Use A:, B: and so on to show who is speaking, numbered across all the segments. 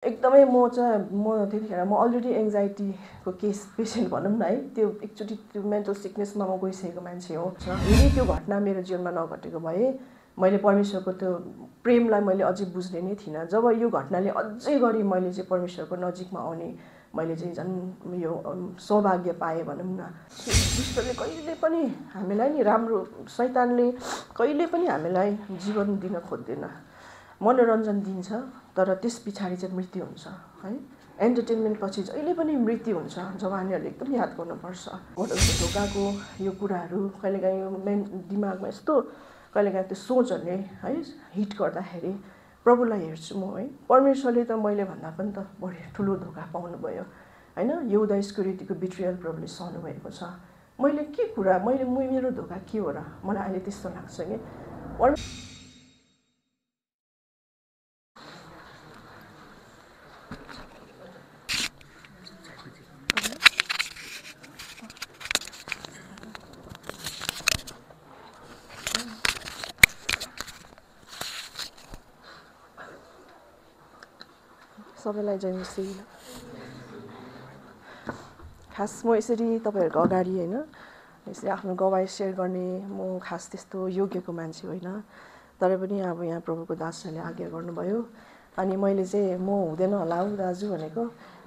A: एकदमै म त्यतिखेर म अलरेडी एङ्जाइटीको केस पेसेन्ट भनौँ न है, त्यो एकचोटि त्यो मेन्टल सिकनेसमा म गइसकेको मान्छे हो। यदि त्यो घटना मेरो जीवनमा नघटेको भए मैले परमेश्वरको त्यो प्रेमलाई मैले अझै बुझ्ने नै थिइनँ। जब यो घटनाले अझै गरी मैले चाहिँ परमेश्वरको नजिकमा आउने मैले चाहिँ झन् यो सौभाग्य पाएँ भनौँ न। दुष्टले कहिले पनि हामीलाई नि राम्रो, शैतानले कहिले पनि हामीलाई जीवन दिन खोज्दैन। मनोरञ्जन दिन्छ तर त्यस पछाडि चाहिँ मृत्यु हुन्छ है। एन्टरटेनमेन्ट पछि जहिले पनि मृत्यु हुन्छ। जवानीहरूले एकदम याद गर्नुपर्छ। होटलको ढोकाको यो कुराहरू कहिलेकाहीँ यो दिमागमा यस्तो कहिलेकाहीँ त्यो सोचहरूले है हिट गर्दाखेरि प्रभुलाई हेर्छु म है। परमेश्वरले त मैले भन्दा पनि त बढी ठुलो धोका पाउनुभयो होइन। यहुदा इस्करियोतीको बिट्रियल प्रभुले सहनु भएको छ। मैले के कुरा मेरो धोका के हो र? मलाई अहिले त्यस्तो लाग्छ कि सबैलाई जय मसीह। खास म यसरी तपाईँहरूको अगाडि होइन यसरी आफ्नो गवाई सेयर गर्ने म खास त्यस्तो योग्यको मान्छे होइन। तर पनि अब यहाँ प्रभुको दासहरूले आज्ञा गर्नुभयो अनि मैले चाहिँ म हुँदैन होला हौ दाजु भनेको।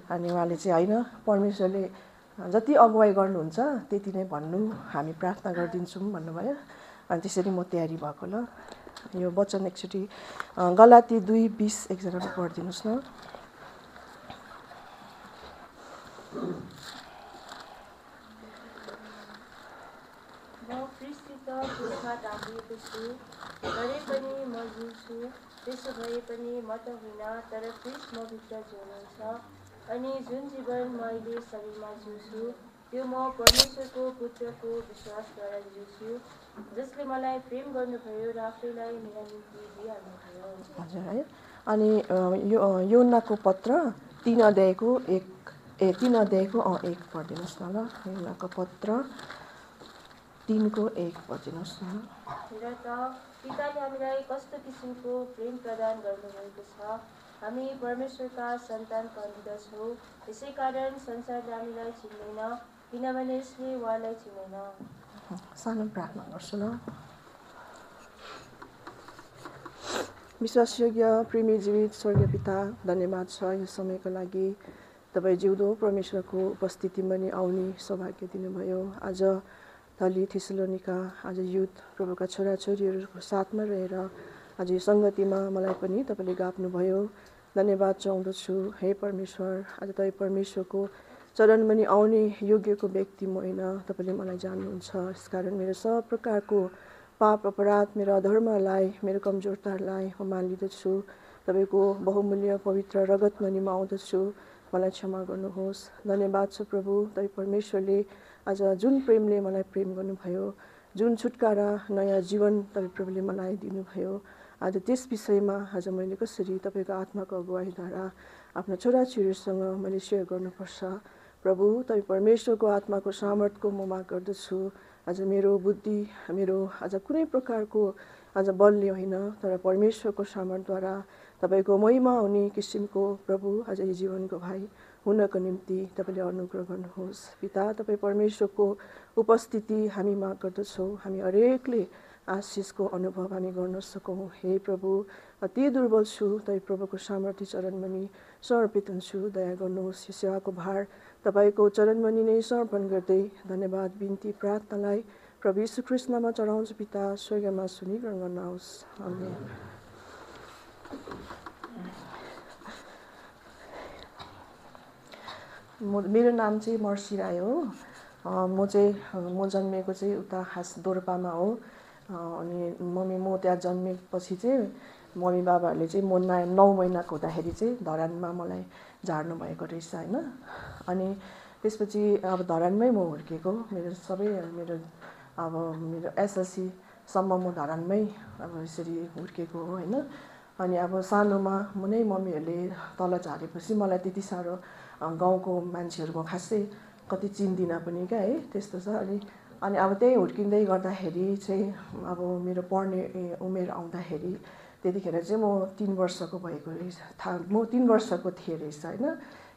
A: अनि उहाँले चाहिँ होइन, परमेश्वरले जति अगुवाई गर्नुहुन्छ त्यति नै भन्नु, हामी प्रार्थना गरिदिन्छौँ भन्नुभयो। अनि त्यसरी म तयारी भएको। ल यो वचन एकचोटि गलाती 2:20 एकजनाले पढिदिनुहोस् न।
B: म ख्रीष्टसित क्रुसमा टाँगिएको छु, तरै पनि म जिउँछु, त्यसो भए पनि म त होइन तर ख्रीष्ट मभित्र जिउनुहुन्छ। अनि जुन जीवन म अहिले शरीरमा जिउँछु त्यो म परमेश्वरको पुत्रको विश्वासद्वारा जिउँछु, जसले मलाई प्रेम गर्नुभयो र आफैलाई मेरा निम्ति दिइहाल्नुभयो।
A: हजुर है। अनि योनाको पत्र 3 अध्यायको 1 पढिदिनुहोस् न। ल योनाको पत्र 3:1 पढिदिनुहोस् न।
B: र त पिताले हामीलाई कस्तो किसिमको प्रेम प्रदान गर्नुभएको छ, हामी परमेश्वरका सन्तान भनिदछौँ। यसै कारण संसारले हामीलाई चिन्दैन किनभने यसले उहाँलाई चिन्दैन।
A: सानो प्रार्थना गर्छु ल। विश्वासयोग्य प्रेमी जीवित स्वर्गीय पिता, धन्यवाद छ यो समयको लागि। तपाईँ जिउँदो परमेश्वरको उपस्थितिमा नि आउने सौभाग्य दिनुभयो। आज थली थिसलोनिका आज युथ प्रभुका छोराछोरीहरूको साथमा रहेर आज यो सङ्गतिमा मलाई पनि तपाईँले गाप्नुभयो। धन्यवाद चाहँदछु हे परमेश्वर। आज तपाईँ परमेश्वरको चरणमा नि आउने योग्यको व्यक्ति म होइन, तपाईँले मलाई जान्नुहुन्छ। यसकारण मेरो सब प्रकारको पाप अपराध, मेरो अधर्मलाई, मेरो कमजोरतालाई म मानिदछु। तपाईँको बहुमूल्य पवित्र रगतमा नि म आउँदछु, मलाई क्षमा गर्नुहोस्। धन्यवाद छ प्रभु, तपाईँ परमेश्वरले आज जुन प्रेमले मलाई प्रेम गर्नुभयो, जुन छुटकारा नयाँ जीवन तपाईँ प्रभुले मलाई दिनुभयो, आज त्यस विषयमा आज मैले कसरी तपाईँको आत्माको अगुवाईद्वारा आफ्नो छोराछोरीसँग मैले सेयर गर्नुपर्छ। प्रभु तपाईँ परमेश्वरको आत्माको सामर्थ्यको म माग गर्दछु। आज मेरो बुद्धि मेरो आज कुनै प्रकारको आज बलले होइन तर परमेश्वरको सामर्थ्यद्वारा तपाईँको महिमा हुने किसिमको प्रभु आज यो जीवनको भाइ हुनको निम्ति तपाईँले अनुग्रह गर्नुहोस्। पिता तपाईँ परमेश्वरको उपस्थिति हामी माग गर्दछौँ। हामी हरेकले आशिषको अनुभव हामी गर्न सकौँ। हे प्रभु अति दुर्बल छु, तपाईँ प्रभुको सामर्थ्य चरणमा नि समर्पित हुन्छु। दया गर्नुहोस्। यो सेवाको भार तपाईँको चरणमा नै समर्पण गर्दै धन्यवाद बिन्ती प्रार्थनालाई प्रभु यीशु ख्रीष्टमा चढाउँछु। पिता स्वर्गमा सुनिग्रहण गर्नुहोस्। आमेन। मेरो नाम चाहिँ मर्सी राई हो। म जन्मेको चाहिँ उता खास दोर्पामा हो। अनि म त्यहाँ जन्मेपछि चाहिँ मम्मी बाबाहरूले चाहिँ म 9 महिनाको हुँदाखेरि चाहिँ धरानमा मलाई झार्नु भएको रहेछ होइन। अनि त्यसपछि अब धरानमै म हुर्केको। मेरो एसएलसीसम्म म धरानमै अब यसरी हुर्केको हो होइन। अनि अब सानोमा मम्मीहरूले तल झारेपछि मलाई त्यति साह्रो गाउँको मान्छेहरू म खासै कति चिन्दिनँ पनि क्या है, त्यस्तो छ। अनि अब त्यही हुर्किँदै गर्दाखेरि चाहिँ अब मेरो पढ्ने उमेर आउँदाखेरि त्यतिखेर चाहिँ म 3 वर्षको भएको रहेछ म 3 वर्षको थिएँ रहेछ होइन।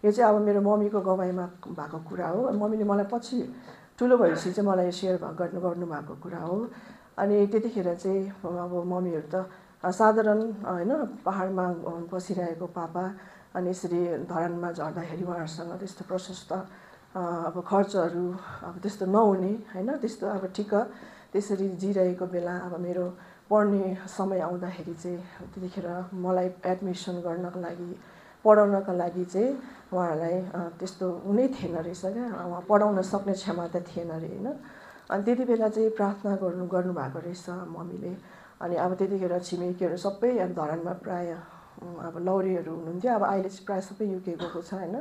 A: यो चाहिँ अब मेरो मम्मीको गवाईमा भएको कुरा हो। मम्मीले मलाई पछि ठुलो भएपछि चाहिँ मलाई सेयर गर्नुभएको कुरा हो। अनि त्यतिखेर चाहिँ अब मम्मीहरू त साधारण होइन पहाडमा बसिरहेको पापा अनि यसरी धरानमा झर्दाखेरि उहाँहरूसँग त्यस्तो प्रशस्त अब खर्चहरू अब त्यस्तो नहुने होइन त्यस्तो अब ठिक्क त्यसरी जिरहेको बेला अब मेरो पढ्ने समय आउँदाखेरि चाहिँ त्यतिखेर मलाई एडमिसन गर्नको लागि पढाउनका लागि चाहिँ उहाँहरूलाई त्यस्तो हुनै थिएन रहेछ क्या। उहाँ पढाउन सक्ने क्षमता थिएन अरे होइन। अनि त्यति बेला चाहिँ प्रार्थना गर्नुभएको रहेछ मम्मीले। अनि अब त्यतिखेर छिमेकीहरू सबै अब धरानमा प्रायः अब लौरीहरू हुनुहुन्थ्यो। अब अहिले चाहिँ प्रायः सबै युके गएको छ होइन।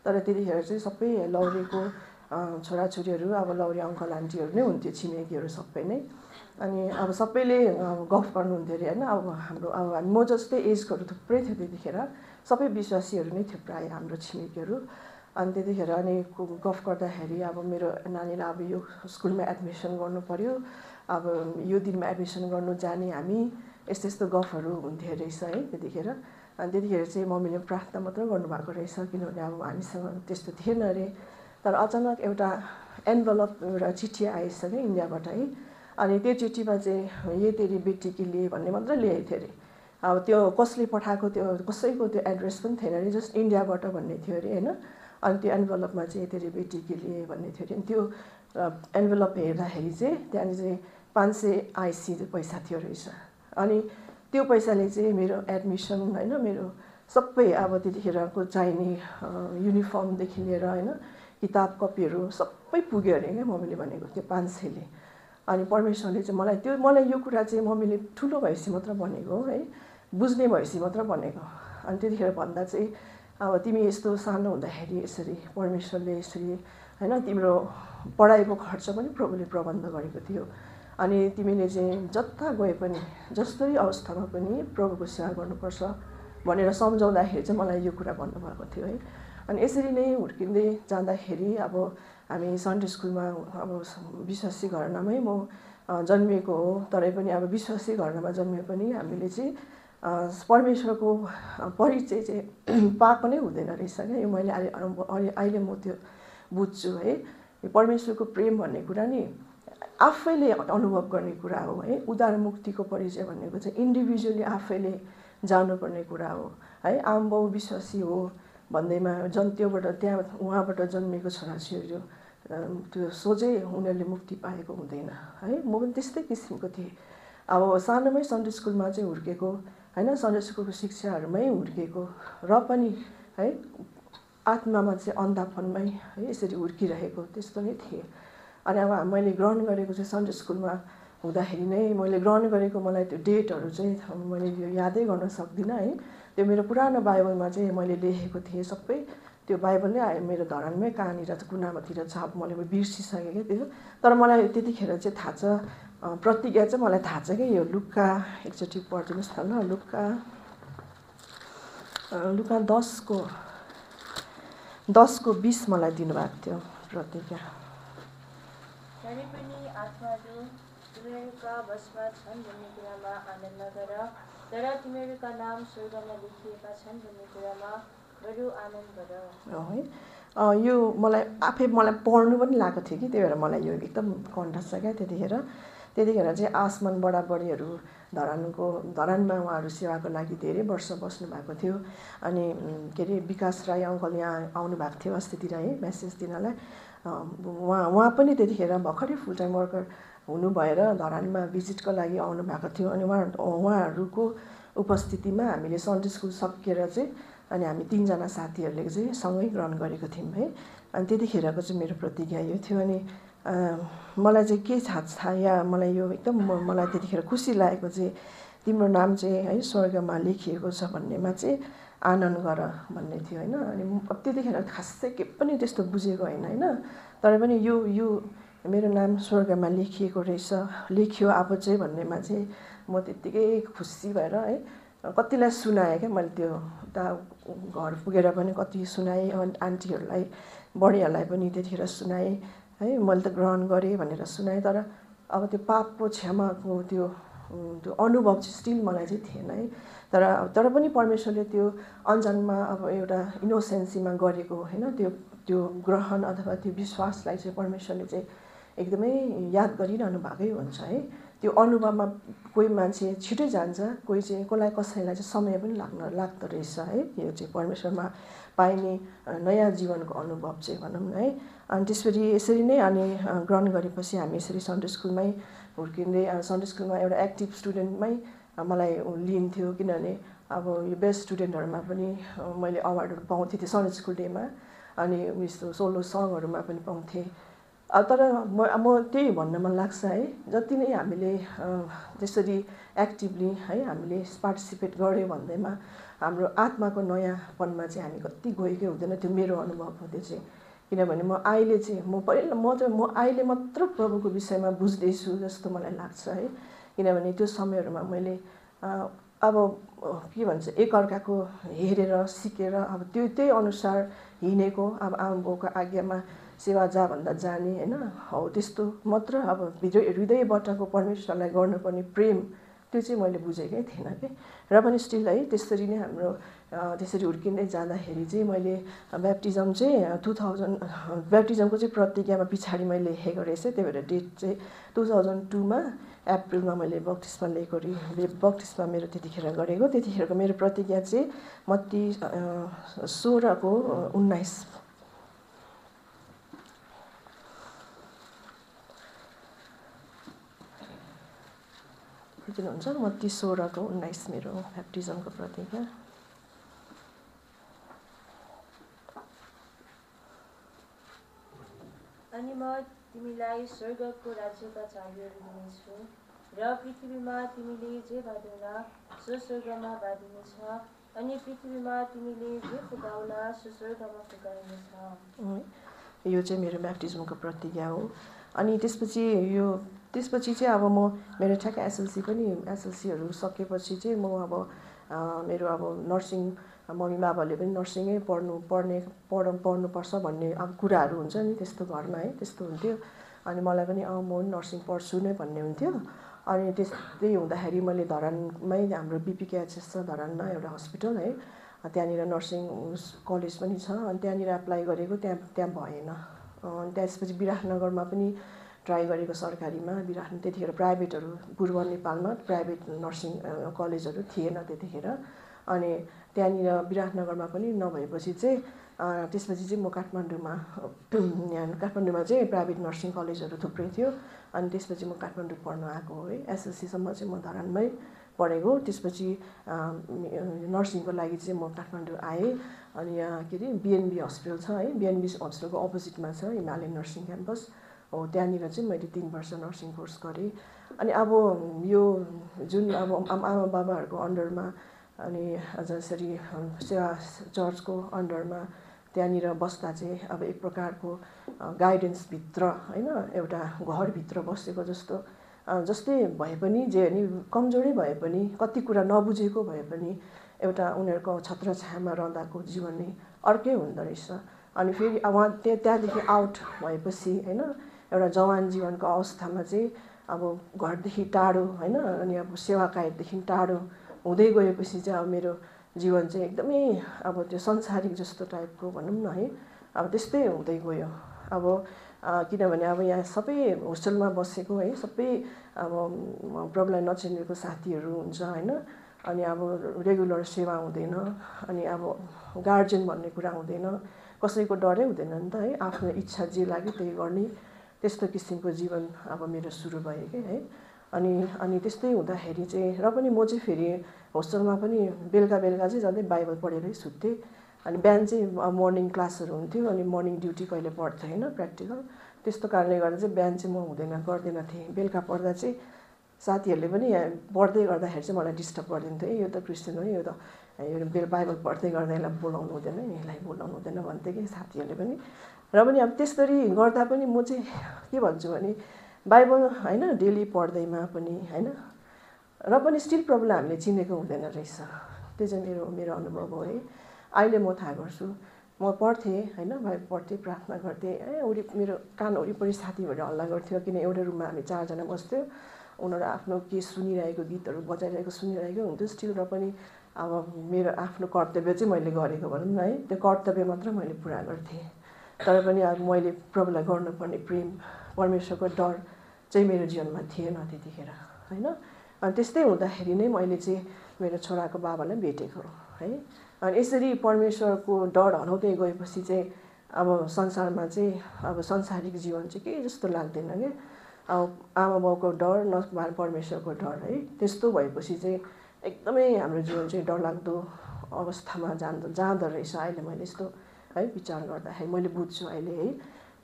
A: तर त्यतिखेर चाहिँ सबै लौरीको छोराछोरीहरू अब लौरी अङ्कल आन्टीहरू नै हुन्थ्यो छिमेकीहरू सबै नै। अनि अब सबैले गफ गर्नुहुन्थ्यो अरे होइन। अब हाम्रो अब म जस्तै एजकोहरू थुप्रै थियो त्यतिखेर, सबै विश्वासीहरू नै थियो प्रायः हाम्रो छिमेकीहरू। अनि त्यतिखेर अनि गफ गर्दाखेरि अब मेरो नानीलाई अब यो स्कुलमा एडमिसन गर्नु पर्यो, अब यो दिनमा एडमिसन गर्नु जाने हामी, यस्तो यस्तो गफहरू हुन्थ्यो रहेछ है त्यतिखेर। अनि त्यतिखेर चाहिँ मम्मीले प्रार्थना मात्र गर्नुभएको रहेछ, किनभने अब हामीसँग त्यस्तो थिएन अरे। तर अचानक एउटा एन्भलप एउटा चिठी आएछ क्या इन्डियाबाट है। अनि त्यो चिठीमा चाहिँ ये तेरी बेटी के लिए भन्ने मात्रै लेखेको थियो अरे। अब त्यो कसले पठाएको त्यो कसैको त्यो एड्रेस पनि थिएन अरे, जस्ट इन्डियाबाट भन्ने थियो अरे होइन। अनि त्यो एन्भलपमा चाहिँ तेरी बेटी के लिए भन्ने थियो अरे। अनि त्यो एन्भलप हेर्दाखेरि चाहिँ त्यहाँनिर चाहिँ 500 आइसी पैसा थियो रहेछ। अनि त्यो पैसाले चाहिँ मेरो एडमिसन होइन मेरो सबै अब त्यतिखेरको चाहिने युनिफर्मदेखि लिएर होइन किताब कपीहरू सबै पुग्यो अरे क्या मम्मीले भनेको त्यो 500ले। अनि परमेश्वरले चाहिँ मलाई यो कुरा चाहिँ मम्मीले ठुलो भएपछि मात्र भनेको है, बुझ्ने भएपछि मात्र भनेको। अनि त्यतिखेर भन्दा चाहिँ अब तिमी यस्तो सानो हुँदाखेरि यसरी परमेश्वरले यसरी होइन तिम्रो पढाइको खर्च पनि प्रभुले प्रबन्ध गरेको थियो। अनि तिमीले चाहिँ जता गए पनि जस्तै अवस्थामा पनि प्रभुको सेवा गर्नुपर्छ भनेर सम्झाउँदाखेरि चाहिँ मलाई यो कुरा भन्नुभएको थियो है। अनि यसरी नै हुर्किँदै जाँदाखेरि अब हामी सन्डे स्कुलमा अब विश्वासी घरनामै म जन्मिएको हो, तरै पनि अब विश्वासी घरनामा जन्मे पनि हामीले चाहिँ परमेश्वरको परिचय चाहिँ पाएको नै हुँदैन रहेछ क्या। यो मैले अहिले म त्यो बुझ्छु है। यो परमेश्वरको प्रेम भन्ने कुरा नि आफैले अनुभव गर्ने कुरा हो है। उद्धार मुक्तिको परिचय भनेको चाहिँ इन्डिभिजुअली आफैले जानुपर्ने कुरा हो है। आमबाउ विश्वासी हो भन्दैमा त्योबाट त्यहाँ उहाँबाट जन्मेको छोराछोरीहरू त्यो सोझै उनीहरूले मुक्ति पाएको हुँदैन है। म पनि त्यस्तै किसिमको थिएँ। अब सानोमै सन्डे स्कुलमा चाहिँ हुर्केको होइन, सन्डे स्कुलको शिक्षाहरूमै हुर्केको र पनि है आत्मामा चाहिँ अन्धापनमै है यसरी हुर्किरहेको त्यस्तो नै थिएँ। अनि अब मैले ग्रहण गरेको चाहिँ सन्डे स्कुलमा हुँदाखेरि नै मैले ग्रहण गरेको मलाई त्यो डेटहरू चाहिँ मैले यो यादै गर्न सक्दिनँ है। त्यो मेरो पुरानो बाइबलमा चाहिँ मैले लेखेको थिएँ सबै, त्यो बाइबल नै आयो मेरो धरानमै कहाँनिर कुनामातिर छ, अब मैले बिर्सिसकेँ क्या त्यो। तर मलाई त्यतिखेर चाहिँ थाहा छ, प्रतिज्ञा चाहिँ मलाई थाहा छ कि यो लुका एकचोटि पढिदिनुहोस् न ल। लुका 10:20 मलाई दिनुभएको थियो प्रतिज्ञा।
B: तरै पनि आत्माहरू तिमीहरूका वशमा छन् भन्ने कुरामा आनन्द नगर, तर तिमीहरूका नाम स्वर्गमा लेखिएका छन् भन्ने कुरामा बरु आनन्द गर
A: है। यो मलाई पढ्नु पनि लागेको थियो कि, त्यही भएर मलाई यो एकदम कन्ठस्थ छ क्या। त्यतिखेर चाहिँ आसमान बडाबडीहरू धरानमा उहाँहरू सेवाको लागि धेरै वर्ष बस्नु भएको थियो। अनि के अरे विकास राई अङ्कल यहाँ आउनु भएको थियो अस्तितिर है मेसेज दिनलाई। उहाँ पनि त्यतिखेर भर्खरै फुल टाइम वर्कर हुनु भएर धरानमा भिजिटको लागि आउनु भएको थियो। अनि उहाँहरूको उपस्थितिमा हामीले सन्डे स्कुल सकिएर चाहिँ अनि हामी 3 जना साथीहरूले चाहिँ सँगै ग्रहण गरेको थियौँ है। अनि त्यतिखेरको चाहिँ मेरो प्रतिज्ञा यो थियो। अनि मलाई चाहिँ के थाहा या मलाई यो एकदम मलाई त्यतिखेर खुसी लागेको चाहिँ तिम्रो नाम चाहिँ है स्वर्गमा लेखिएको छ भन्नेमा चाहिँ आनन्द गर भन्ने थियो होइन। अनि त्यतिखेर खासै के पनि त्यस्तो बुझेको होइन तर पनि यो मेरो नाम स्वर्गमा लेखिएको रहेछ, लेखियो अब चाहिँ भन्नेमा चाहिँ म त्यत्तिकै खुसी भएर है कतिलाई सुनाएँ क्या मैले। त्यो उता घर पुगेर पनि कति सुनाएँ, आन्टीहरूलाई बढीहरूलाई पनि त्यतिखेर सुनाएँ है। मैले त ग्रहण गरेँ भनेर सुनाएँ। तर अब त्यो पापको क्षमाको त्यो त्यो अनुभव चाहिँ स्टिल मलाई चाहिँ थिएन है। तर पनि परमेश्वरले त्यो अनजानमा अब एउटा इनोसेन्सीमा गरेको होइन त्यो ग्रहण अथवा त्यो विश्वासलाई चाहिँ परमेश्वरले चाहिँ एकदमै याद गरिरहनु भएकै हुन्छ है। त्यो अनुभवमा कोही मान्छे छिटै जान्छ, कसैलाई चाहिँ समय पनि लाग्दो रहेछ है। यो चाहिँ परमेश्वरमा पाइने नयाँ जीवनको अनुभव चाहिँ भनौँ न है। अनि यसरी नै अनि ग्रहण गरेपछि हामी यसरी सन्डे स्कुलमै हुर्किँदै सन्डे स्कुलमा एउटा एक्टिभ स्टुडेन्टमै मलाई लिन्थ्यो, किनभने अब यो बेस्ट स्टुडेन्टहरूमा पनि मैले अवार्डहरू पाउँथेँ त्यो सन्डे स्कुल डेमा, अनि यस्तो सोलो सङहरूमा पनि पाउँथेँ। तर म त्यही भन्न मन लाग्छ है, जति नै हामीले त्यसरी एक्टिभली है हामीले पार्टिसिपेट गऱ्यो भन्दैमा हाम्रो आत्माको नयाँपनमा चाहिँ हामी कति गएकै हुँदैन, त्यो मेरो अनुभव हुँदै चाहिँ। किनभने म अहिले चाहिँ म अहिले मात्र प्रभुको विषयमा बुझ्दैछु जस्तो मलाई लाग्छ है। किनभने त्यो समयहरूमा मैले अब के भन्छ एकअर्काको हेरेर सिकेर अब त्यही अनुसार हिँडेको, अब आमाबाउको आज्ञामा सेवा जा भन्दा जाने होइन, हौ त्यस्तो मात्र अब हृदयबाटको परमेश्वरलाई गर्नुपर्ने प्रेम त्यो चाहिँ मैले बुझेकै थिइनँ कि। र पनि स्टिल है त्यसरी नै हाम्रो त्यसरी हुर्किँदै जाँदाखेरि चाहिँ मैले ब्याप्टिजम चाहिँ 2000 ब्याप्टिजमको चाहिँ प्रतिज्ञामा पछाडि मैले लेखेको रहेछ। त्यही भएर डेट चाहिँ 2002मा अप्रिलमा मैले बक्तिस्मा बक्तिस्मा मेरो त्यतिखेर गरेको। त्यतिखेरको मेरो प्रतिज्ञा चाहिँ मत्ती 16:19 हुन्छ। मत्ती 16:19 मेरो ब्याप्टिजमको प्रतिज्ञा।
B: अनि म तिमीलाई स्वर्गको राज्यका चाबीहरू दिनेछु, र पृथ्वीमा तिमीले जे बाँधौला सो स्वर्गमा बाँधिनेछ, अनि पृथ्वीमा तिमीले जे फुकाउला सो स्वर्गमा फुकाइनेछ।
A: यो चाहिँ मेरो ब्याप्टिजमको प्रतिज्ञा हो। अनि त्यसपछि चाहिँ अब म मेरो ठ्याक्कै एसएलसीहरू सकेपछि चाहिँ म अब मेरो अब नर्सिङ मम्मी बाबाले पनि नर्सिङै पढ्नुपर्छ भन्ने अब कुराहरू हुन्छ नि त्यस्तो घरमा है, त्यस्तो हुन्थ्यो। अनि मलाई पनि म पनि नर्सिङ पढ्छु नै भन्ने हुन्थ्यो। अनि त्यही हुँदाखेरि मैले धरानमै हाम्रो बिपिकेएचएस छ धरानमा एउटा हस्पिटल है, त्यहाँनिर नर्सिङ कलेज पनि छ। अनि त्यहाँनिर एप्लाई गरेको, त्यहाँ भएन। त्यसपछि विराटनगरमा पनि ट्राई गरेको सरकारीमा। त्यतिखेर प्राइभेटहरू पूर्व नेपालमा प्राइभेट नर्सिङ कलेजहरू थिएन त्यतिखेर। अनि त्यहाँनिर विराटनगरमा पनि नभएपछि चाहिँ त्यसपछि चाहिँ म काठमाडौँमा चाहिँ प्राइभेट नर्सिङ कलेजहरू थुप्रै थियो। अनि त्यसपछि म काठमाडौँ पढ्न आएको हो है। एसएलसीसम्म चाहिँ म धरानमै पढेको। त्यसपछि नर्सिङको लागि चाहिँ म काठमाडौँ आएँ। अनि यहाँ के अरे बिएनबी हस्पिटल छ है, बिएनबी हस्पिटलको अपोजिटमा छ हिमालयन नर्सिङ क्याम्पस हो, त्यहाँनिर चाहिँ मैले 3 वर्ष नर्सिङ कोर्स गरेँ। अनि अब यो जुन अब आमा बाबाहरूको अन्डरमा अनि जसरी सेवा चर्चको अन्डरमा त्यहाँनिर बस्दा चाहिँ अब एक प्रकारको गाइडेन्सभित्र होइन, एउटा घरभित्र बसेको जस्तै भए पनि जे नि कमजोरै भए पनि कति कुरा नबुझेको भए पनि एउटा उनीहरूको छत्रछायामा रहँदाको जीवन नै अर्कै हुँदो रहेछ। अनि फेरि त्यहाँदेखि आउट भएपछि होइन, एउटा जवान जीवनको अवस्थामा चाहिँ अब घरदेखि टाढो होइन, अनि अब सेवाकायदेखि टाढो हुँदै गएपछि चाहिँ अब मेरो जीवन चाहिँ एकदमै अब त्यो संसारिक जस्तो टाइपको भनौँ न है, अब त्यस्तै हुँदै गयो। अब किनभने अब यहाँ सबै होस्टेलमा बसेको है, सबै अब प्रभुलाई नचिनेको साथीहरू हुन्छ होइन। अनि अब रेगुलर सेवा हुँदैन, अनि अब गार्जेन भन्ने कुरा हुँदैन, कसैको डरै हुँदैन नि त है, आफ्नो इच्छा जे लाग्यो त्यही गर्ने, त्यस्तो किसिमको जीवन अब मेरो सुरु भयो कि है। अनि त्यस्तै हुँदाखेरि चाहिँ र पनि म चाहिँ फेरि होस्टेलमा पनि बेलुका चाहिँ जाँदै बाइबल पढेरै सुत्थेँ। अनि बिहान चाहिँ मर्निङ क्लासहरू हुन्थ्यो, अनि मर्निङ ड्युटी कहिले पढ्थेँ होइन प्र्याक्टिकल, त्यस्तो कारणले गर्दा चाहिँ बिहान चाहिँ म गर्दैन थिएँ। बेलुका पढ्दा चाहिँ साथीहरूले पनि पढ्दै गर्दाखेरि चाहिँ मलाई डिस्टर्ब गरिदिन्थ्यो, यो त क्रिस्चियन हो, यो बाइबल पढ्दै गर्दा यसलाई बोलाउनु हुँदैन, यसलाई बोलाउनु हुँदैन भन्थ्यो कि साथीहरूले पनि। र पनि अब त्यसरी गर्दा पनि म चाहिँ के भन्छु भने बाइबल होइन डेली पढ्दैमा पनि होइन, र पनि स्टिल प्रभुलाई हामीले चिनेको हुँदैन रहेछ। त्यो चाहिँ मेरो अनुभव हो है। अहिले म थाहा गर्छु, म पढ्थेँ होइन, बाइबल पढ्थेँ, प्रार्थना गर्थेँ, मेरो कान वरिपरि साथीहरू हल्ला गर्थ्यो, किन एउटै रुममा हामी 4 जना बस्थ्यो। उनीहरू आफ्नो के सुनिरहेको गीतहरू बजाइरहेको सुनिरहेको हुन्थ्यो स्टिल र पनि अब मेरो आफ्नो कर्तव्य चाहिँ मैले गरेको भनौँ न है त्यो कर्तव्य मात्र मैले पुरा गर्थेँ तर पनि अब मैले प्रभुलाई गर्नुपर्ने प्रेम परमेश्वरको डर चाहिँ मेरो जीवनमा थिएन त्यतिखेर होइन अनि त्यस्तै हुँदाखेरि नै मैले चाहिँ मेरो छोराको बाबालाई भेटेको है अनि यसरी परमेश्वरको डर हराउँदै गएपछि चाहिँ अब संसारमा चाहिँ अब सांसारिक जीवन चाहिँ के जस्तो लाग्दैन क्या अब आमा बाउको डर न परमेश्वरको डर है त्यस्तो भएपछि चाहिँ एकदमै हाम्रो जीवन चाहिँ डरलाग्दो अवस्थामा जाँदो रहेछ अहिले मैले यस्तो है विचार गर्दाखेरि मैले बुझ्छु अहिले है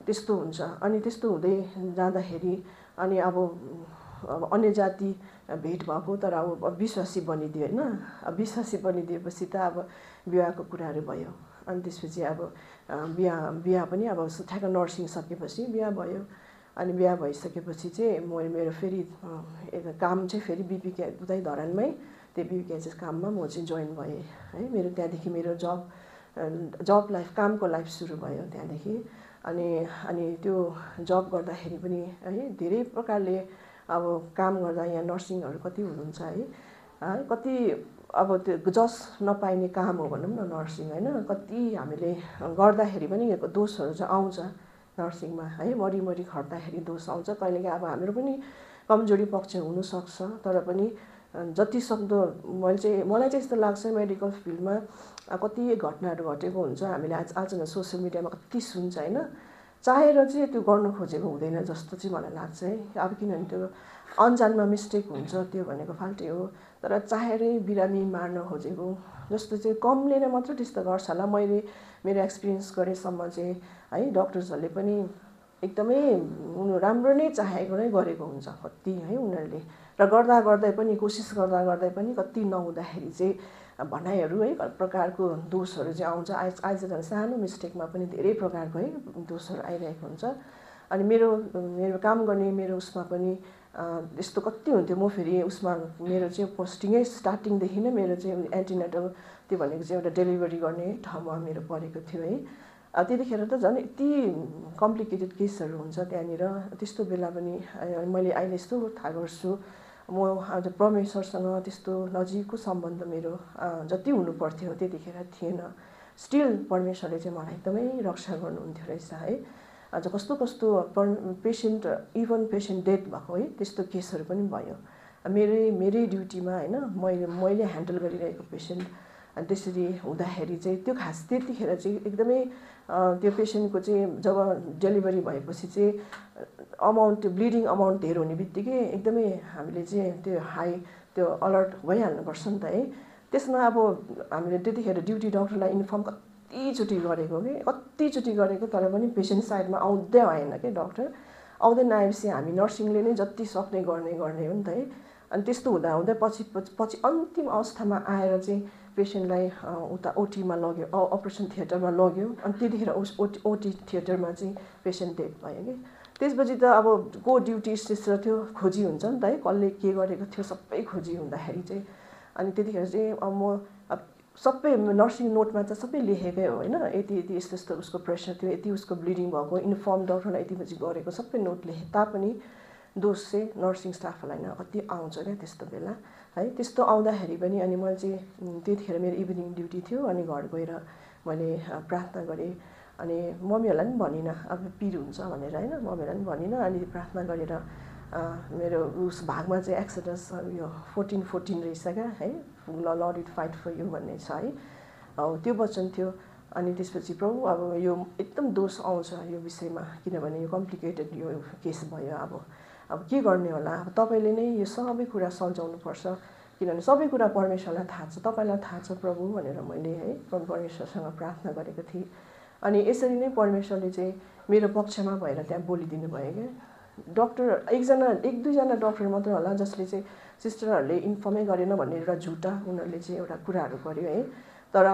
A: त्यस्तो हुन्छ अनि त्यस्तो हुँदै जाँदाखेरि अनि अब अन्य जाति भेट भएको तर अब विश्वासी बनिदियो होइन अब विश्वासी बनिदिएपछि त अब विवाहको कुराहरू भयो अनि त्यसपछि अब बिहा पनि अब ठ्याक्क नर्सिङ सकेपछि बिहा भयो अनि बिहा भइसकेपछि चाहिँ मेरो फेरि काम चाहिँ फेरि बिपीके उतै धरानमै त्यो बिपीके काममा म चाहिँ जोइन भएँ है मेरो त्यहाँदेखि मेरो जब लाइफ कामको लाइफ सुरु भयो त्यहाँदेखि अनि त्यो जब गर्दाखेरि पनि है धेरै प्रकारले अब काम गर्दा यहाँ नर्सिङहरू कति हुनुहुन्छ है कति अब त्यो जस नपाइने काम हो भनौँ न नर्सिङ होइन कति हामीले गर्दाखेरि पनि दोषहरू चाहिँ आउँछ नर्सिङमा है मरिमरि खट्दाखेरि दोष आउँछ कहिलेकाहीँ अब हाम्रो पनि कमजोरी पक्ष हुनसक्छ तर पनि जति सक्दो मलाई चाहिँ यस्तो लाग्छ मेडिकल फिल्डमा कति घटनाहरू घटेको हुन्छ हामीले आज सोसियल मिडियामा कति सुन्छ होइन चाहेर चाहिँ त्यो गर्न खोजेको हुँदैन जस्तो चाहिँ मलाई लाग्छ है अब किनभने त्यो अन्जानमा मिस्टेक हुन्छ त्यो भनेको फाल्टै हो तर चाहेरै बिरामी मार्न खोजेको जस्तो चाहिँ कमले नै मात्र त्यस्तो गर्छ होला मैले मेरो एक्सपिरियन्स गरेसम्म चाहिँ है डक्टर्सहरूले पनि एकदमै राम्रो नै चाहेको नै गरेको हुन्छ कति है उनीहरूले र गर्दै पनि कोसिस गर्दै पनि कति नहुँदाखेरि चाहिँ भनाइहरू है प्रकारको दोषहरू चाहिँ आउँछ आज सानो मिस्टेकमा पनि धेरै प्रकारको है दोषहरू आइरहेको हुन्छ अनि मेरो काम गर्ने मेरो उसमा पनि यस्तो कति हुन्थ्यो म फेरि उसमा मेरो चाहिँ पोस्टिङै स्टार्टिङदेखि नै मेरो चाहिँ एन्टिनेटल त्यो भनेको चाहिँ एउटा डेलिभरी गर्ने ठाउँमा मेरो परेको थियो है त्यतिखेर त झन् यति कम्प्लिकेटेड केसहरू हुन्छ त्यहाँनिर त्यस्तो बेला पनि मैले अहिले यस्तो थाहा गर्छु म आज परमेश्वरसँग त्यस्तो नजिकको सम्बन्ध मेरो जति हुनुपर्थ्यो त्यतिखेर थिएन स्टिल परमेश्वरले चाहिँ मलाई एकदमै रक्षा गर्नुहुन्थ्यो रहेछ है आज कस्तो पेसेन्ट इभन पेसेन्ट डेथ भएको है त्यस्तो केसहरू पनि भयो मेरै ड्युटीमा होइन मैले ह्यान्डल गरिरहेको पेसेन्ट अनि त्यसरी हुँदाखेरि चाहिँ त्यो खास त्यतिखेर चाहिँ एकदमै त्यो पेसेन्टको चाहिँ जब डेलिभरी भएपछि चाहिँ अमाउन्ट त्यो ब्लिडिङ अमाउन्ट धेरै हुने बित्तिकै एकदमै हामीले चाहिँ त्यो अलर्ट भइहाल्नुपर्छ नि त है त्यसमा अब हामीले त्यतिखेर ड्युटी डक्टरलाई इन्फर्म कतिचोटि गरेको तर पनि पेसेन्ट साइडमा आउँदै आएन क्या डक्टर आउँदै नआएपछि हामी नर्सिङले नै जति सक्ने गर्ने हो नि त है अनि त्यस्तो हुँदा पछि अन्तिम अवस्थामा आएर चाहिँ पेसेन्टलाई उता ओटीमा लग्यो अपरेसन थिएटरमा लग्यो अनि त्यतिखेर ओटी थिएटरमा चाहिँ पेसेन्ट डेथ भयो कि त्यसपछि त अब को ड्युटी स्टेज थियो खोजी हुन्छ नि त है कसले के गरेको थियो सबै खोजी हुँदाखेरि चाहिँ अनि त्यतिखेर चाहिँ म सबै नर्सिङ नोटमा चाहिँ सबै लेखेकै हो होइन यति यस्तो उसको प्रेसर थियो यति उसको ब्लिडिङ भएको इन्फर्म डक्टरलाई यति बजी गरेको सबै नोट लेखे तापनि दोष चाहिँ नर्सिङ स्टाफहरूलाई नै कति आउँछ क्या त्यस्तो बेला है त्यस्तो आउँदाखेरि पनि अनि मैले चाहिँ त्यतिखेर मेरो इभिनिङ ड्युटी थियो अनि घर गएर मैले प्रार्थना गरेँ अनि मम्मीहरूलाई पनि भनिनँ अब पिर हुन्छ भनेर होइन मम्मीहरूलाई पनि भनिनँ अनि प्रार्थना गरेर मेरो उस भागमा चाहिँ एक्सोडस यो 14:14 रहेछ क्या है lord it fight for you भन्ने छ है त्यो वचन थियो अनि त्यसपछि प्रभु अब यो एकदम दोष आउँछ यो विषयमा किनभने यो कम्प्लिकेटेड यो केस भयो अब के गर्ने होला अब तपाईँले नै यो सबै कुरा सल्झाउनुपर्छ किनभने सबै कुरा परमेश्वरलाई थाहा छ तपाईँलाई थाहा छ प्रभु भनेर मैले है परमेश्वरसँग प्रार्थना गरेको थिएँ अनि यसरी नै परमेश्वरले चाहिँ मेरो पक्षमा भएर त्यहाँ बोलिदिनु भयो क्या डक्टर एक दुईजना डक्टर मात्र होला जसले चाहिँ सिस्टरहरूले इन्फर्मै गरेन भन्ने एउटा झुटा उनीहरूले चाहिँ एउटा कुराहरू गर्यो है तर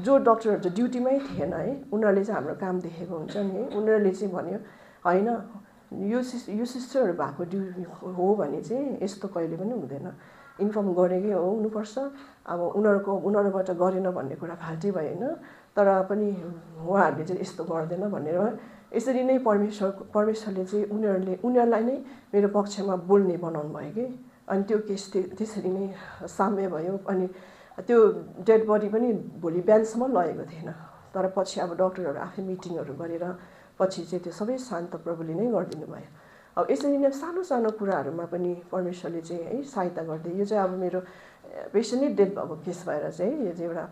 A: जो डक्टरहरू चाहिँ ड्युटीमै थिएन है उनीहरूले चाहिँ हाम्रो काम देखेको हुन्छ नि है उनीहरूले चाहिँ भन्यो होइन यो सिस्टरहरू भएको हो भने चाहिँ यस्तो कहिले पनि हुँदैन इन्फर्म गरेकै हो हुनुपर्छ अब उनीहरूबाट गरेन भन्ने कुरा फाल्टै भयो होइन तर पनि उहाँहरूले चाहिँ यस्तो गर्दैन भनेर यसरी नै परमेश्वरले चाहिँ उनीहरूलाई नै मेरो पक्षमा बोल्ने बनाउनु भयो कि। अनि त्यो केस त्यसरी नै साम्य भयो। अनि त्यो डेड बडी पनि भोलि बिहानसम्म लगेको थिएन, तर पछि अब डक्टरहरू आफै मिटिङहरू गरेर पछि चाहिँ त्यो सबै शान्त प्रभुले नै गरिदिनु भयो। अब यसरी नै सानो सानो कुराहरूमा पनि परमेश्वरले चाहिँ है सहायता गर्दै, यो चाहिँ अब मेरो पेसेन्ट नै डेड भएको केस भएर चाहिँ यो चाहिँ एउटा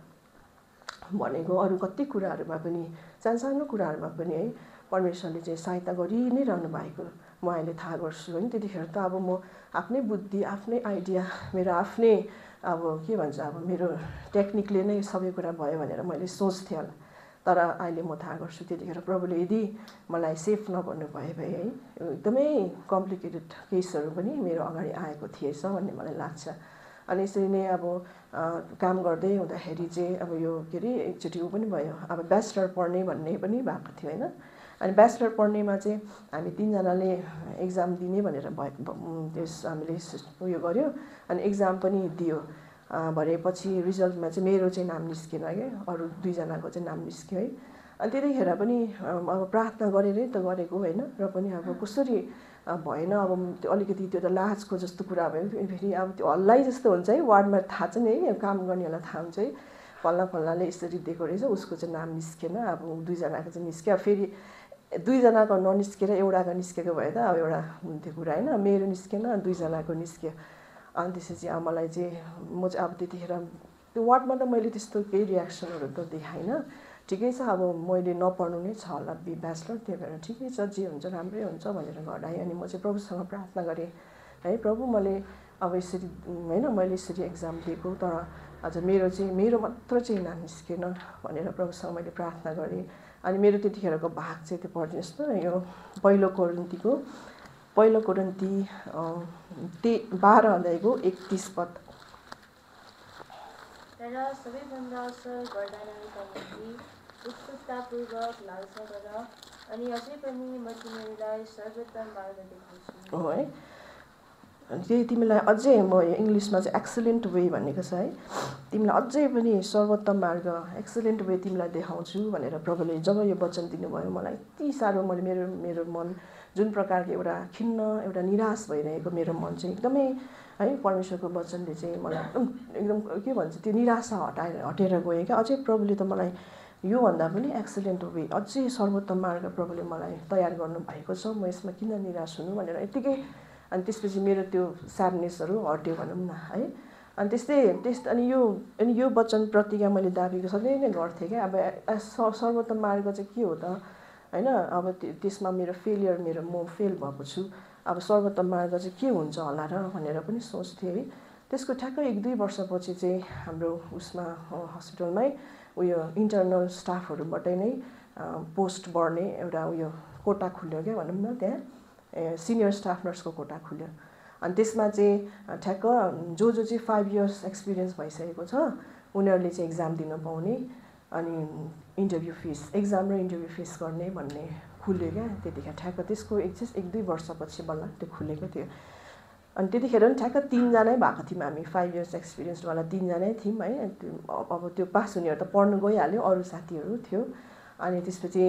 A: भनेको अरू कति कुराहरूमा पनि सानो कुराहरूमा पनि है परमेश्वरले चाहिँ सहायता गरि नै रहनु भएको म अहिले थाहा गर्छु होइन। त्यतिखेर त अब म आफ्नै बुद्धि, आफ्नै आइडिया, मेरो आफ्नै अब के भन्छ अब मेरो टेक्निकले नै सबै कुरा भयो भनेर मैले सोच्थेँ होला। तर अहिले म थाहा गर्छु त्यतिखेर प्रभुले यदि मलाई सेफ नगर्नु भयो भए है एकदमै कम्प्लिकेटेड केसहरू पनि मेरो अगाडि आएको थिएछ भन्ने मलाई लाग्छ। अनि यसरी नै अब काम गर्दै हुँदाखेरि चाहिँ अब यो के अरे एकचोटि ऊ पनि भयो, अब ब्याचलर पढ्ने भन्ने पनि भएको थियो होइन। अनि ब्याचलर पढ्नेमा चाहिँ हामी 3 जनाले एक्जाम दिने भनेर त्यस हामीले उयो गऱ्यो। अनि एक्जाम पनि दियो भनेपछि रिजल्टमा चाहिँ मेरो चाहिँ नाम निस्केन क्या, अरू 2 जनाको चाहिँ नाम निस्क्यो है। अनि त्यतिखेर पनि अब प्रार्थना गरेरै त गरेको होइन, र पनि अब कसरी भएन। अब त्यो अलिकति त्यो त लाजको जस्तो कुरा भयो। फेरि अब त्यो हल्लाइ जस्तो हुन्छ है, वार्डमा थाहा छ नि है, काम गर्नेहरूलाई थाहा हुन्छ है, फल्नाले यसरी दिएको रहेछ, उसको चाहिँ नाम निस्केन। अब 2 जनाको चाहिँ निस्क्यो। फेरि 2 जनाको ननिस्केर एउटाको निस्केको भए त अब एउटा हुन्थ्यो कुरा होइन। मेरो निस्केन, 2 जनाको निस्क्यो। अनि त्यसपछि अब मलाई चाहिँ म चाहिँ अब त्यतिखेर त्यो वार्डमा त मैले त्यस्तो केही रियाक्सनहरू त देखाइनँ। ठिकै छ, अब मैले नपढ्नु नै छ होला ब्याचलर, त्यही भएर ठिकै छ, जे हुन्छ राम्रै हुन्छ भनेर घटाएँ। अनि म चाहिँ प्रभुसँग प्रार्थना गरेँ है, प्रभु मैले अब यसरी होइन, मैले यसरी एक्जाम दिएको तर अझ मेरो मात्र चाहिँ नाम निस्केन भनेर प्रभुसँग मैले प्रार्थना गरेँ। अनि मेरो त्यतिखेरको भाग चाहिँ त्यो पढिदिनुहोस् न, यो पहिलो कोरिन्थी 12 अध्यायको 31 पद।
B: तर सबैभन्दा असल वरदानहरूका निम्ति उत्सुकतापूर्वक लालसा गर, अनि अझै पनि म तिमीहरूलाई सर्वोत्तम मार्ग देखाउँछु।
A: हो है, अनि त्यही तिमीलाई अझै म इङ्ग्लिसमा चाहिँ एक्सलेन्ट वे भनेको छ है, तिमीलाई अझै पनि सर्वोत्तम मार्ग एक्सलेन्ट वे तिमीलाई देखाउँछु भनेर प्रभुले जब यो वचन दिनुभयो, मलाई यति साह्रो मेरो मन जुन प्रकारको एउटा खिन्न, एउटा निराश भइरहेको मेरो मन चाहिँ एकदमै है परमेश्वरको वचनले चाहिँ मलाई एकदम के भन्छ त्यो निराशा हटेर गयो क्या। अझै प्रभुले त मलाई योभन्दा पनि एक्सलेन्ट वे, अझै सर्वोत्तम मार्ग प्रभुले मलाई तयार गर्नुभएको छ, म यसमा किन निराश हुनु भनेर यत्तिकै। अनि त्यसपछि मेरो त्यो स्याडनेसहरू हट्यो भनौँ न है। अनि अनि यो वचन प्रतिज्ञा मैले दाबीको सधैँ नै गर्थेँ क्या। अब सर्वोत्तम मार्ग चाहिँ के हो त होइन, अब त्यसमा मेरो म फेल भएको छु, अब सर्वोत्तम मार्ग चाहिँ के हुन्छ होला र भनेर पनि सोच्थेँ है। त्यसको ठ्याक्कै 1-2 वर्षपछि चाहिँ हाम्रो उसमा हस्पिटलमै उयो इन्टर्नल स्टाफहरूबाटै नै पोस्ट बढ्ने एउटा उयो कोटा खुल्यो क्या भनौँ न, त्यहाँ सिनियर स्टाफ नर्सको कोटा खुल्यो। अनि त्यसमा चाहिँ ठ्याक्क जो चाहिँ 5 इयर्स एक्सपिरियन्स भइसकेको छ उनीहरूले चाहिँ एक्जाम दिन पाउने, अनि इन्टरभ्यू फिस, एक्जाम र इन्टरभ्यू फिस गर्ने भन्ने खुल्यो क्या त्यतिखेर। ठ्याक्क त्यसको 1-2 वर्षपछि बल्ल त्यो खुलेको थियो। अनि त्यतिखेर पनि ठ्याक्क 3 जनै भएको थियौँ हामी, 5 इयर्स एक्सपिरियन्सवाला 3 जनै थियौँ है। अब त्यो पास हुनेहरू त पढ्नु गइहाल्यो, अरू साथीहरू थियो। अनि त्यसपछि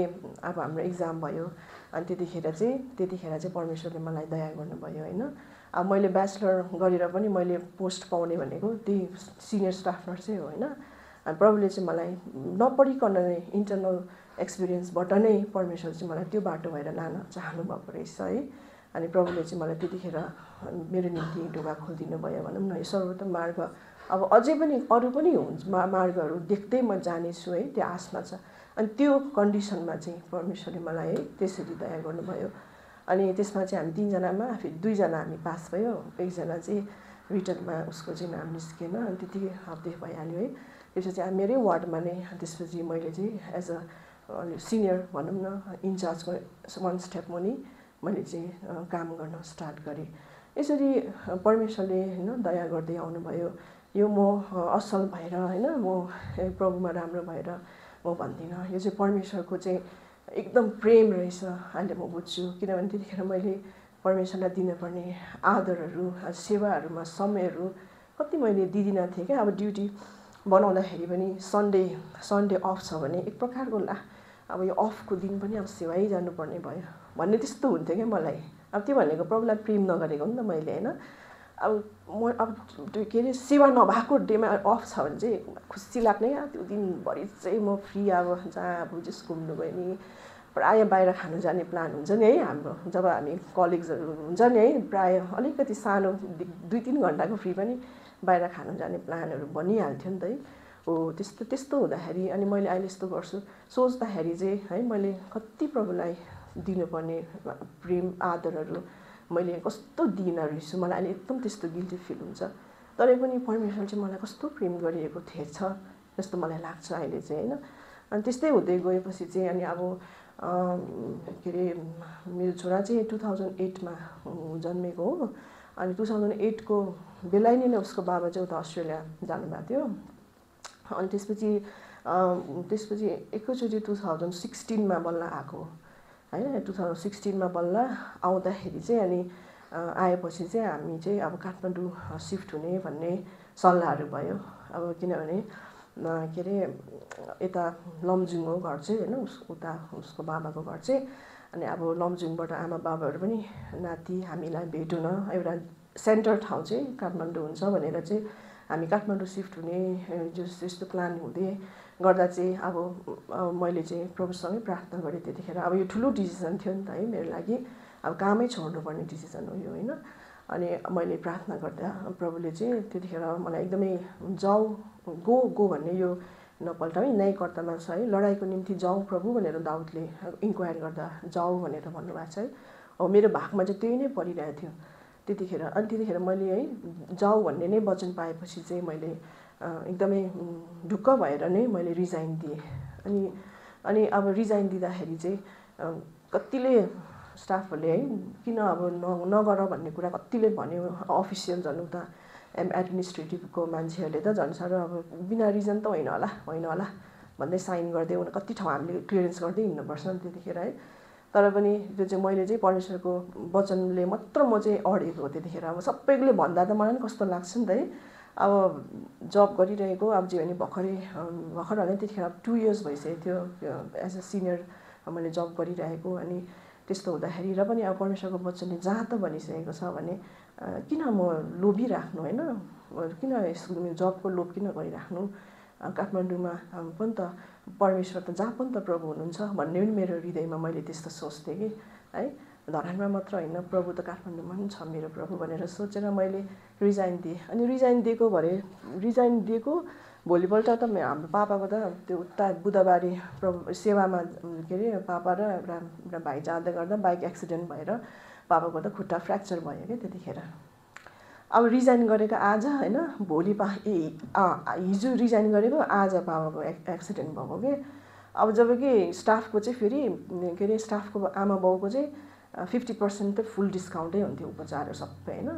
A: अब हाम्रो एक्जाम भयो। अनि त्यतिखेर चाहिँ परमेश्वरले मलाई दया गर्नुभयो होइन। अब मैले ब्याचलर गरेर पनि मैले पोस्ट पाउने भनेको त्यही सिनियर स्टाफ नर्सै हो होइन। अनि प्रभुले चाहिँ मलाई नपढिकन नै इन्टर्नल एक्सपिरियन्सबाट नै परमेश्वर चाहिँ मलाई त्यो बाटो भएर लान चाहनुभएको रहेछ है। अनि प्रभुले चाहिँ मलाई त्यतिखेर मेरो निम्ति ढोका खोलिदिनु भयो भनौँ न, यो सर्वोत्तम मार्ग। अब अझै पनि अरू पनि हुन्छ मार्गहरू देख्दै म जानेछु है, त्यो आशमा छ। अनि त्यो कन्डिसनमा चाहिँ परमेश्वरले मलाई है त्यसरी दया गर्नुभयो। अनि त्यसमा चाहिँ हामी 3 जनामा फेरि 2 जना हामी पास भयो, 1 जना चाहिँ रिटर्नमा उसको चाहिँ नाम निस्केन। अनि त्यति हप्ते भइहाल्यो है। त्यसपछि मेरै वार्डमा नै त्यसपछि मैले चाहिँ एज अ सिनियर भनौँ न इन्चार्जको 1 स्टेप मुनि मैले चाहिँ काम गर्न स्टार्ट गरेँ। यसरी परमेश्वरले होइन दया गर्दै आउनुभयो। यो म असल भएर होइन, म प्रभुमा राम्रो भएर म भन्दिनँ, यो चाहिँ परमेश्वरको चाहिँ एकदम प्रेम रहेछ अहिले म बुझ्छु। किनभने त्यतिखेर मैले परमेश्वरलाई दिनुपर्ने आदरहरू, सेवाहरूमा समयहरू कति मैले दिदिनँ थिएँ क्या। अब ड्युटी बनाउँदाखेरि पनि सन्डे अफ छ भने एक प्रकारको अब यो अफको दिन पनि अब सेवै जानुपर्ने भयो भन्ने त्यस्तो हुन्थ्यो क्या मलाई। अब त्यो भनेको प्रभुलाई प्रेम नगरेको नि त मैले होइन। अब म अब त्यो के अरे सेवा नभएको डेमा अफ छ भने चाहिँ खुसी लाग्ने क्या, त्यो दिनभरि चाहिँ म फ्री अब जहाँ अब जस घुम्नु गयो नि, प्रायः बाहिर खानु जाने प्लान हुन्छ नि है हाम्रो, जब हामी कलिग्सहरू हुन्छ नि है, प्रायः अलिकति सानो 2-3 घन्टाको फ्री पनि बाहिर खानु जाने प्लानहरू बनिहाल्थ्यो नि त है। हो त्यस्तो हुँदाखेरि अनि मैले अहिले यस्तो गर्छु सोच्दाखेरि चाहिँ है, मैले कति प्रभुलाई दिनुपर्ने प्रेम आदरहरू मैले कस्तो दिइनँ रहेछु, मलाई अहिले एकदम त्यस्तो गिल्टी फिल हुन्छ। तरै पनि परमेश्वर चाहिँ मलाई कस्तो प्रेम गरिएको थिएछ जस्तो मलाई लाग्छ अहिले चाहिँ होइन। अनि त्यस्तै हुँदै गएपछि चाहिँ अनि अब के अरे मेरो छोरा चाहिँ 2008मा जन्मेको हो। अनि 2008 को बेला नै उसको बाबा चाहिँ उता अस्ट्रेलिया जानुभएको थियो। अनि त्यसपछि एकैचोटि 2016मा बल्ल आएको होइन। 2016मा बल्ल आउँदाखेरि चाहिँ अनि आएपछि चाहिँ हामी चाहिँ अब काठमाडौँ सिफ्ट हुने भन्ने सल्लाहहरू भयो। अब किनभने के अरे यता लमजुङ हो घर चाहिँ होइन, उता उसको बाबाको घर चाहिँ। अनि अब लमजुङबाट आमा बाबाहरू पनि नाति हामीलाई भेट हुन एउटा सेन्टर ठाउँ चाहिँ काठमाडौँ हुन्छ भनेर चाहिँ हामी काठमाडौँ सिफ्ट हुने जस्तो प्लान हुँदै गर्दा चाहिँ अब मैले चाहिँ प्रभुसँगै प्रार्थना गरेँ त्यतिखेर। अब यो ठुलो डिसिजन थियो नि त है मेरो लागि, अब कामै छोड्नुपर्ने डिसिजन हो यो होइन। अनि मैले प्रार्थना गर्दा प्रभुले चाहिँ त्यतिखेर मलाई एकदमै जाऊ गो भन्ने यो नपल्टाऊ है, न्यायकर्तामा छ है, लडाइँको निम्ति जाऊ प्रभु भनेर दाउदले इन्क्वायर गर्दा जाऊ भनेर भन्नुभएको छ है। हो मेरो भागमा चाहिँ त्यही नै परिरहेको थियो त्यतिखेर। अनि त्यतिखेर मैले है जाऊ भन्ने नै वचन पाएपछि चाहिँ मैले एकदमै ढुक्क भएर नै मैले रिजाइन दिएँ। अनि अब रिजाइन दिँदाखेरि चाहिँ कतिले स्टाफहरूले है किन अब नगर भन्ने कुरा कतिले भन्यो, अफिसियल झन् उता एडमिनिस्ट्रेटिभको मान्छेहरूले त झन् साह्रो अब बिना रिजन त होइन होला भन्दै साइन गर्दै उनीहरू कति ठाउँ हामीले क्लियरेन्स गर्दै हिँड्नुपर्छ नि त्यतिखेर है। तर पनि त्यो चाहिँ मैले चाहिँ परमेश्वरको वचनले मात्र म चाहिँ अडेको हो त्यतिखेर। अब सबैले भन्दा त मलाई पनि कस्तो लाग्छ नि त है। अब जब गरिरहेको अब जे भने भर्खर होला त्यतिखेर 2 इयर्स भइसकेको थियो एज अ सिनियर मैले जब गरिरहेको। अनि त्यस्तो हुँदाखेरि र पनि अब परमेश्वरको वचनले जहाँ त भनिसकेको छ भने किन म लोभिराख्नु होइन, किन जबको लोभ किन गरिराख्नु, काठमाडौँमा पनि त परमेश्वर त जहाँ पनि त प्रभु हुनुहुन्छ भन्ने पनि मेरो हृदयमा मैले त्यस्तो सोच्थेँ कि है। धरानमा मात्र होइन, प्रभु त काठमाडौँमा पनि छ मेरो प्रभु भनेर सोचेर मैले रिजाइन दिएँ। अनि रिजाइन दिएको भोलिपल्ट त हाम्रो पापाको त त्यो उता बुधबारे प्रभु सेवामा के अरे पापा र एउटा भाइ जाँदै गर्दा बाइक एक्सिडेन्ट भएर पापाको त खुट्टा फ्र्याक्चर भयो क्या त्यतिखेर। अब रिजाइन गरेको आज होइन, भोलि हिजो रिजाइन गरेको आज पापाको एक्सिडेन्ट भएको कि। अब जब कि स्टाफको चाहिँ फेरि के अरे स्टाफको आमा बाउको चाहिँ 50% त फुल डिस्काउन्टै हुन्थ्यो उपचारहरू सबै होइन।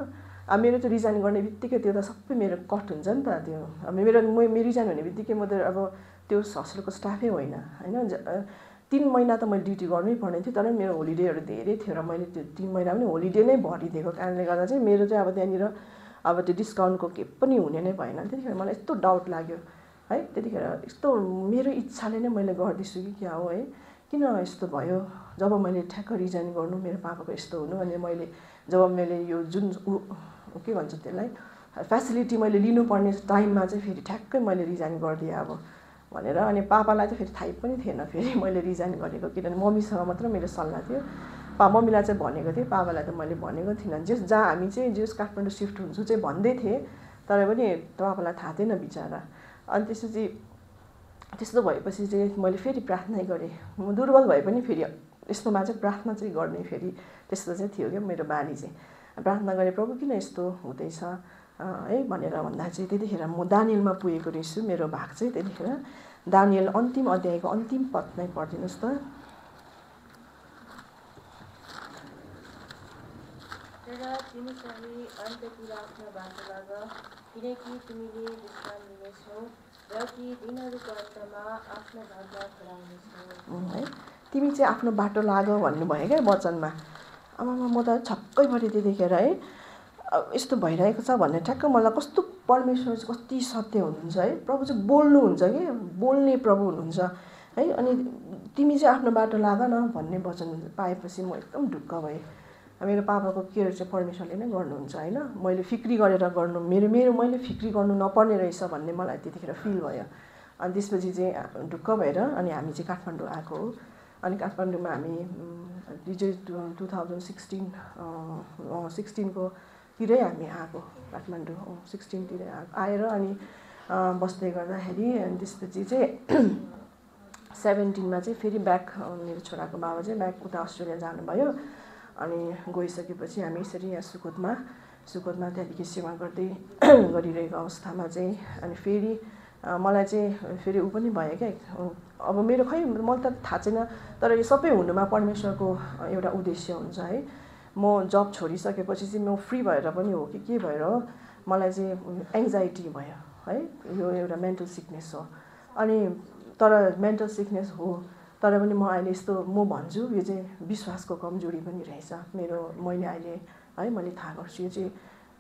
A: अब मेरो त रिजाइन गर्ने बित्तिकै त्यो त सबै मेरो कट हुन्छ नि त त्यो। अब मेरो रिजाइन हुने बित्तिकै म त अब त्यो हस्पिटलको स्टाफै होइन 3 महिना त मैले ड्युटी गर्नै पर्ने थियो। तर मेरो होलिडेहरू धेरै थियो र मैले त्यो 3 महिना पनि होलिडे नै भरिदिएको कारणले गर्दा चाहिँ मेरो चाहिँ अब त्यहाँनिर अब त्यो डिस्काउन्टको के पनि हुने नै भएन। त्यतिखेर मलाई यस्तो डाउट लाग्यो है, त्यतिखेर यस्तो मेरो इच्छाले नै मैले गर्दैछु कि क्या हो है, किन यस्तो भयो। जब मैले ठ्याक्क रिजाइन गर्नु मेरो पापाको यस्तो हुनु, अनि जब मैले यो जुन के भन्छ त्यसलाई फेसिलिटी मैले लिनुपर्ने टाइममा चाहिँ फेरि ठ्याक्कै मैले रिजाइन गरिदिएँ अब भनेर। अनि पापालाई चाहिँ फेरि थाहै पनि थिएन फेरि मैले रिजाइन गरेको, किनभने मम्मीसँग मात्र मेरो सल्लाह थियो। मम्मीलाई चाहिँ भनेको थिएँ, पापालाई त मैले भनेको थिइनँ। जहाँ हामी चाहिँ काठमाडौँ सिफ्ट हुन्छु चाहिँ भन्दै थिएँ, तर पनि पापालाई थाहा थिएन बिचरा। अनि त्यसपछि त्यस्तो भएपछि चाहिँ मैले फेरि प्रार्थना गरेँ। म दुर्बल भए पनि फेरि यस्तोमा चाहिँ प्रार्थना चाहिँ गर्ने फेरि त्यस्तो चाहिँ थियो क्या मेरो बानी चाहिँ। प्रार्थना गरेँ प्रभु किन यस्तो हुँदैछ है भनेर भन्दा चाहिँ त्यतिखेर म दानियलमा पुगेको रहेछु। मेरो भाग चाहिँ त्यतिखेर दानियल अन्तिम अध्यायको अन्तिम पद नै पढिदिनुहोस् त।
B: तर तिमी चाहिँ अन्त्यतिर आफ्नो बाटो लाग, किनकि तिमीले विश्राम लिनेछौ र ती दिनहरूको अन्तमा आफ्नो घरमा खडाउनेछौ
A: है। तिमी चाहिँ आफ्नो बाटो लाग भन्नुभयो क्या वचनमा। अब म त छक्कै परेँ त्यतिखेर है, यस्तो भइरहेको छ भन्ने ठ्याक्क मलाई कस्तो परमेश्वर चाहिँ कति सत्य हुनुहुन्छ है। प्रभु चाहिँ बोल्नुहुन्छ कि, बोल्ने प्रभु हुनुहुन्छ है। अनि तिमी चाहिँ आफ्नो बाटो लाग न भन्ने वचन पाएपछि म एकदम ढुक्क भएँ। मेरो पापाको केयर चाहिँ परमेश्वरले नै गर्नुहुन्छ होइन। मैले फिक्री गरेर गर्नु मैले फिक्री गर्नु नपर्ने रहेछ भन्ने मलाई त्यतिखेर फिल भयो। अनि त्यसपछि चाहिँ ढुक्क भएर अनि हामी चाहिँ काठमाडौँ आएको हो। अनि काठमाडौँमा हामी यो चाहिँ 2016 तिरै हामी आएको काठमाडौँ 16 तिरै आएर अनि बस्दै गर्दाखेरि अनि त्यसपछि चाहिँ 17मा चाहिँ फेरि ब्याक मेरो छोराको बाबा चाहिँ ब्याक उता अस्ट्रेलिया जानुभयो। अनि गइसकेपछि हामी यसरी यहाँ सुकोतमा त्यहाँदेखि सेवा गर्दै गरिरहेको अवस्थामा चाहिँ अनि फेरि मलाई चाहिँ फेरि ऊ पनि भयो क्या। अब मेरो खै मलाई त थाहा छैन, तर यो सबै हुनुमा परमेश्वरको एउटा उद्देश्य हुन्छ है। म जब छोडिसकेपछि चाहिँ म फ्री भएर पनि हो कि के भएर हो मलाई चाहिँ एङ्जाइटी भयो है। यो एउटा मेन्टल सिकनेस हो। अनि तर मेन्टल सिकनेस हो तर पनि म अहिले यस्तो म भन्छु यो चाहिँ विश्वासको कमजोरी पनि रहेछ मैले अहिले है मैले थाहा गर्छु। यो चाहिँ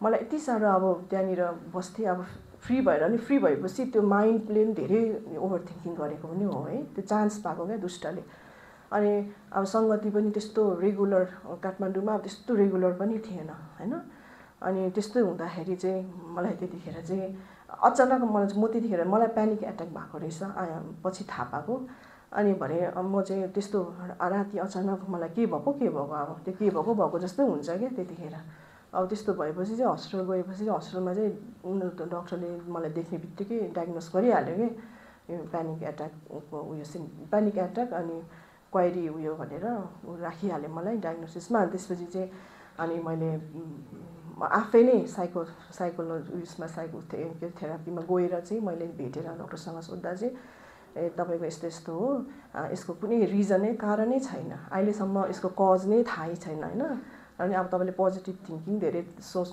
A: मलाई यति साह्रो अब त्यहाँनिर बस्थेँ। अब फ्री भएर नि फ्री भएपछि त्यो माइन्डले पनि धेरै ओभर थिङ्किङ गरेको पनि हो है। त्यो चान्स पाएको क्या दुष्टले। अनि अब सङ्गति पनि त्यस्तो रेगुलर काठमाडौँमा त्यस्तो रेगुलर पनि थिएन होइन। अनि त्यस्तो हुँदाखेरि चाहिँ मलाई त्यतिखेर चाहिँ अचानक म त्यतिखेर मलाई प्यानिक एट्याक भएको रहेछ पछि थाहा पाएको। अनि भने म चाहिँ त्यस्तो राति अचानक मलाई के भएको अब त्यो के भएको जस्तै हुन्छ क्या त्यतिखेर। अब त्यस्तो भएपछि चाहिँ हस्पिटल गएपछि चाहिँ हस्पिटलमा चाहिँ डक्टरले मलाई देख्ने बित्तिकै डायग्नोस गरिहाल्यो कि यो प्यानिक एट्याकको उयो प्यानिक एट्याक अनि क्वाइरी उयो भनेर राखिहाल्यो मलाई डायग्नोसिसमा। अनि त्यसपछि चाहिँ अनि मैले आफै नै थेरापीमा गएर चाहिँ मैले भेटेर डक्टरसँग सोद्धा चाहिँ तपाईँको यस्तो हो, यसको कुनै रिजनै कारणै छैन, अहिलेसम्म यसको कज नै थाहै छैन होइन। अनि अब तपाईँले पोजिटिभ थिङ्किङ धेरै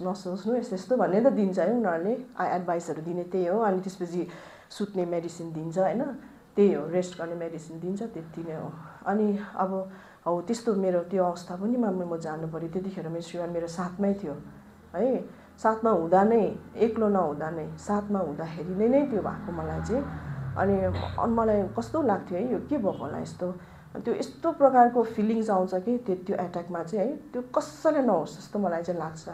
A: नसोच्नु यस्तो भन्ने त दिन्छ है उनीहरूले एडभाइसहरू दिने त्यही हो। अनि त्यसपछि सुत्ने मेडिसिन दिन्छ होइन, त्यही हो रेस्ट गर्ने मेडिसिन दिन्छ त्यति नै हो। अनि अब हौ त्यस्तो मेरो त्यो अवस्था पनि म जानु पऱ्यो। त्यतिखेर मेरो श्रीमान मेरो साथमै थियो है। साथमा हुँदा नै एक्लो नहुँदा नै साथमा हुँदाखेरि नै त्यो भएको मलाई चाहिँ। अनि मलाई कस्तो लाग्थ्यो है यो के भएको होला यस्तो। त्यो यस्तो प्रकारको फिलिङ्स आउँछ कि त्यो एट्याकमा चाहिँ है त्यो कसैले नहोस् जस्तो मलाई चाहिँ लाग्छ।